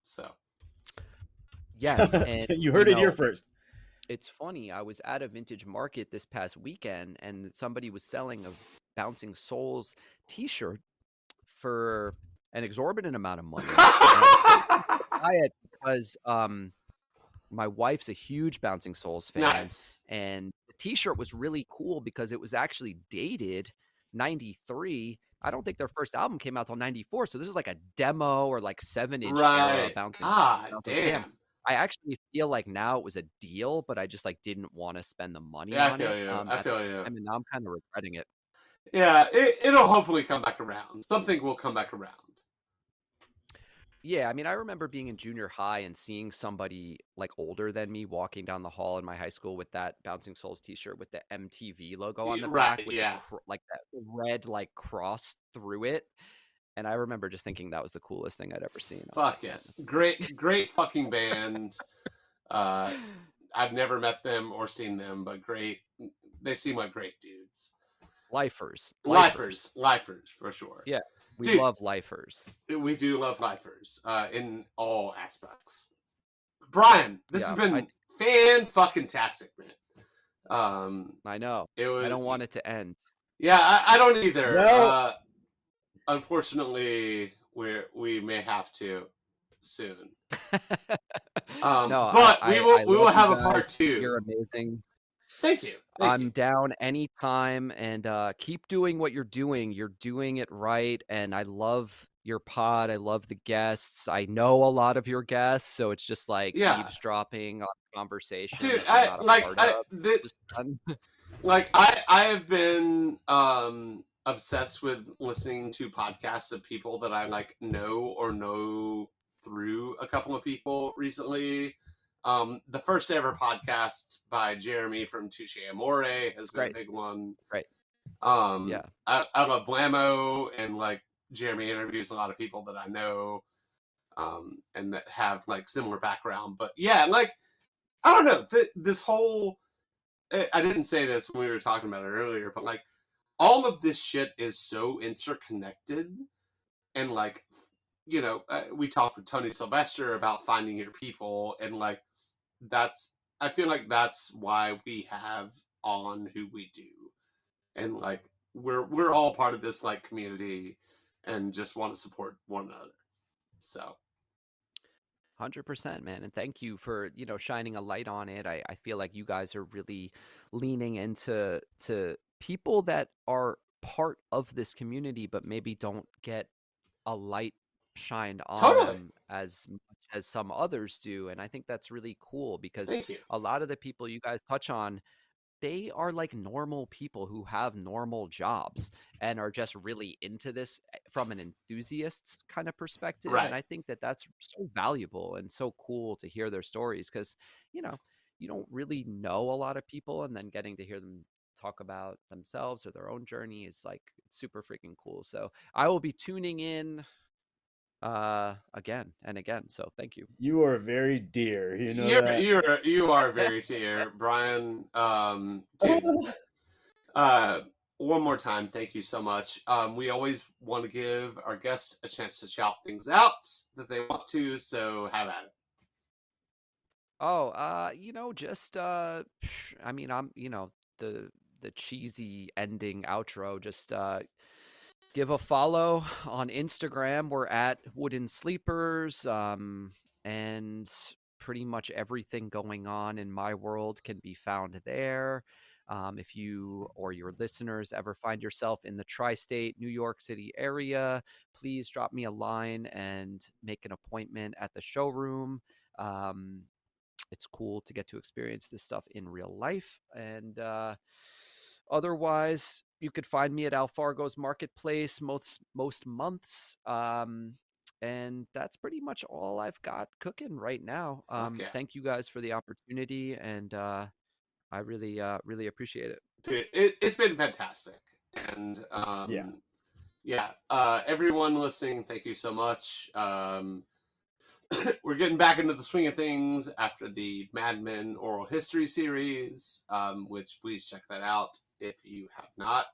So, Yes. And, You heard it here first. it's funny. I was at a vintage market this past weekend and somebody was selling a Bouncing Souls t-shirt for an exorbitant amount of money. And I was so tempted to buy it because my wife's a huge Bouncing Souls fan. nice. And the t-shirt was really cool because it was actually dated 93 I don't think their first album came out till 94. So this is like a demo or like 7-inch era Right. bouncing. God I was like, damn, damn. I actually feel like now it was a deal, but I just like didn't want to spend the money Yeah, I on feel it you. I at the feel you. time, and now I'm kind of regretting it. Yeah, it'll hopefully come back around. Something will come back around. Yeah, I mean, I remember being in junior high and seeing somebody like older than me walking down the hall in my high school with that Bouncing Souls t-shirt with the MTV logo on the back Right, with the yeah. like that red like cross through it. And I remember just thinking that was the coolest thing I'd ever seen. I was Fuck like, man, yes. that's amazing. Great fucking band. I've never met them or seen them, but great. They seem like great dudes. Lifers. Lifers, for sure. Yeah, we Dude, love lifers. we do love lifers in all aspects. Brian, this has Yeah, been fan-fucking-tastic, man. I know. It I was, don't want it to end. yeah, I don't either. No, Unfortunately, we may have to soon. No, But I we love will you have a guys. part two. You're amazing. Thank you. I'm down anytime, and keep doing what you're doing. You're doing it right, and I love your pod. I love the guests. I know a lot of your guests, so it's just like Yeah, eavesdropping on conversation dude. that we're not a part of. Just fun. I have been obsessed with listening to podcasts of people that I like know through a couple of people recently. The first ever podcast by Jeremy from Touche Amore has been a Great, big one. great. Yeah, I love Blammo, and like Jeremy interviews a lot of people that I know and that have like similar background. But yeah, like I don't know, this whole I didn't say this when we were talking about it earlier, but like all of this shit is so interconnected, and like we talked with Tony Sylvester about finding your people, and like that's I feel like that's why we have on who we do, and like we're all part of this like community, and just want to support one another. So 100%, man. And thank you for, shining a light on it. I feel like you guys are really leaning into people that are part of this community, but maybe don't get a light shined on totally, them as much as some others do. And I think that's really cool because thank you. a lot of the people you guys touch on, they are like normal people who have normal jobs and are just really into this from an enthusiast's kind of perspective. And Right. I think that that's so valuable and so cool to hear their stories because, you know, you don't really know a lot of people, and then getting to hear them talk about themselves or their own journey is like super freaking cool. So I will be tuning in again and again. So thank you. you are very dear. You know that. You are very dear, Brian. Dude, one more time, thank you so much. We always want to give our guests a chance to shout things out that they want to, so have at it. Oh, just I mean, I'm, the cheesy ending outro. Just give a follow on Instagram. We're at Wooden Sleepers. And pretty much everything going on in my world can be found there. If you or your listeners ever find yourself in the tri-state New York City area, please drop me a line and make an appointment at the showroom. It's cool to get to experience this stuff in real life. And otherwise, you could find me at Alfargo's Marketplace most months. And that's pretty much all I've got cooking right now. Okay. Thank you guys for the opportunity, and I really appreciate it. Dude, it's been fantastic. And Yeah. everyone listening, thank you so much. We're getting back into the swing of things after the Mad Men Oral History series, which please check that out if you have not.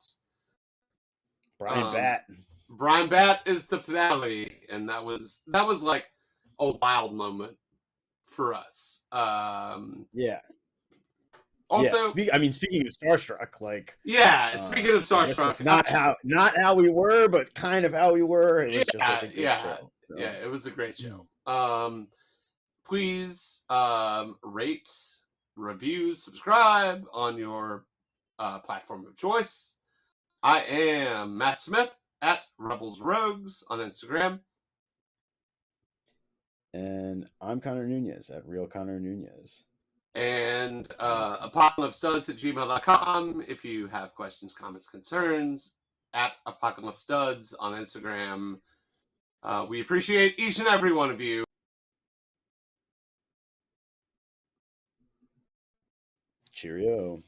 Brian Bat. Brian Bat is the finale, and that was like a wild moment for us. Yeah. Also, speaking of Starstruck, like speaking of Starstruck, it's not how we were, but kind of how we were. It was just like a good show. So. Yeah, it was a great show. Please rate, review, subscribe on your platform of choice. I am Matt Smith. at Rebels Rogues on Instagram. And I'm Connor Nunez at Real Connor Nunez. And apocalypsestuds@gmail.com if you have questions, comments, concerns. At apocalypsestuds on Instagram. We appreciate each and every one of you. Cheerio.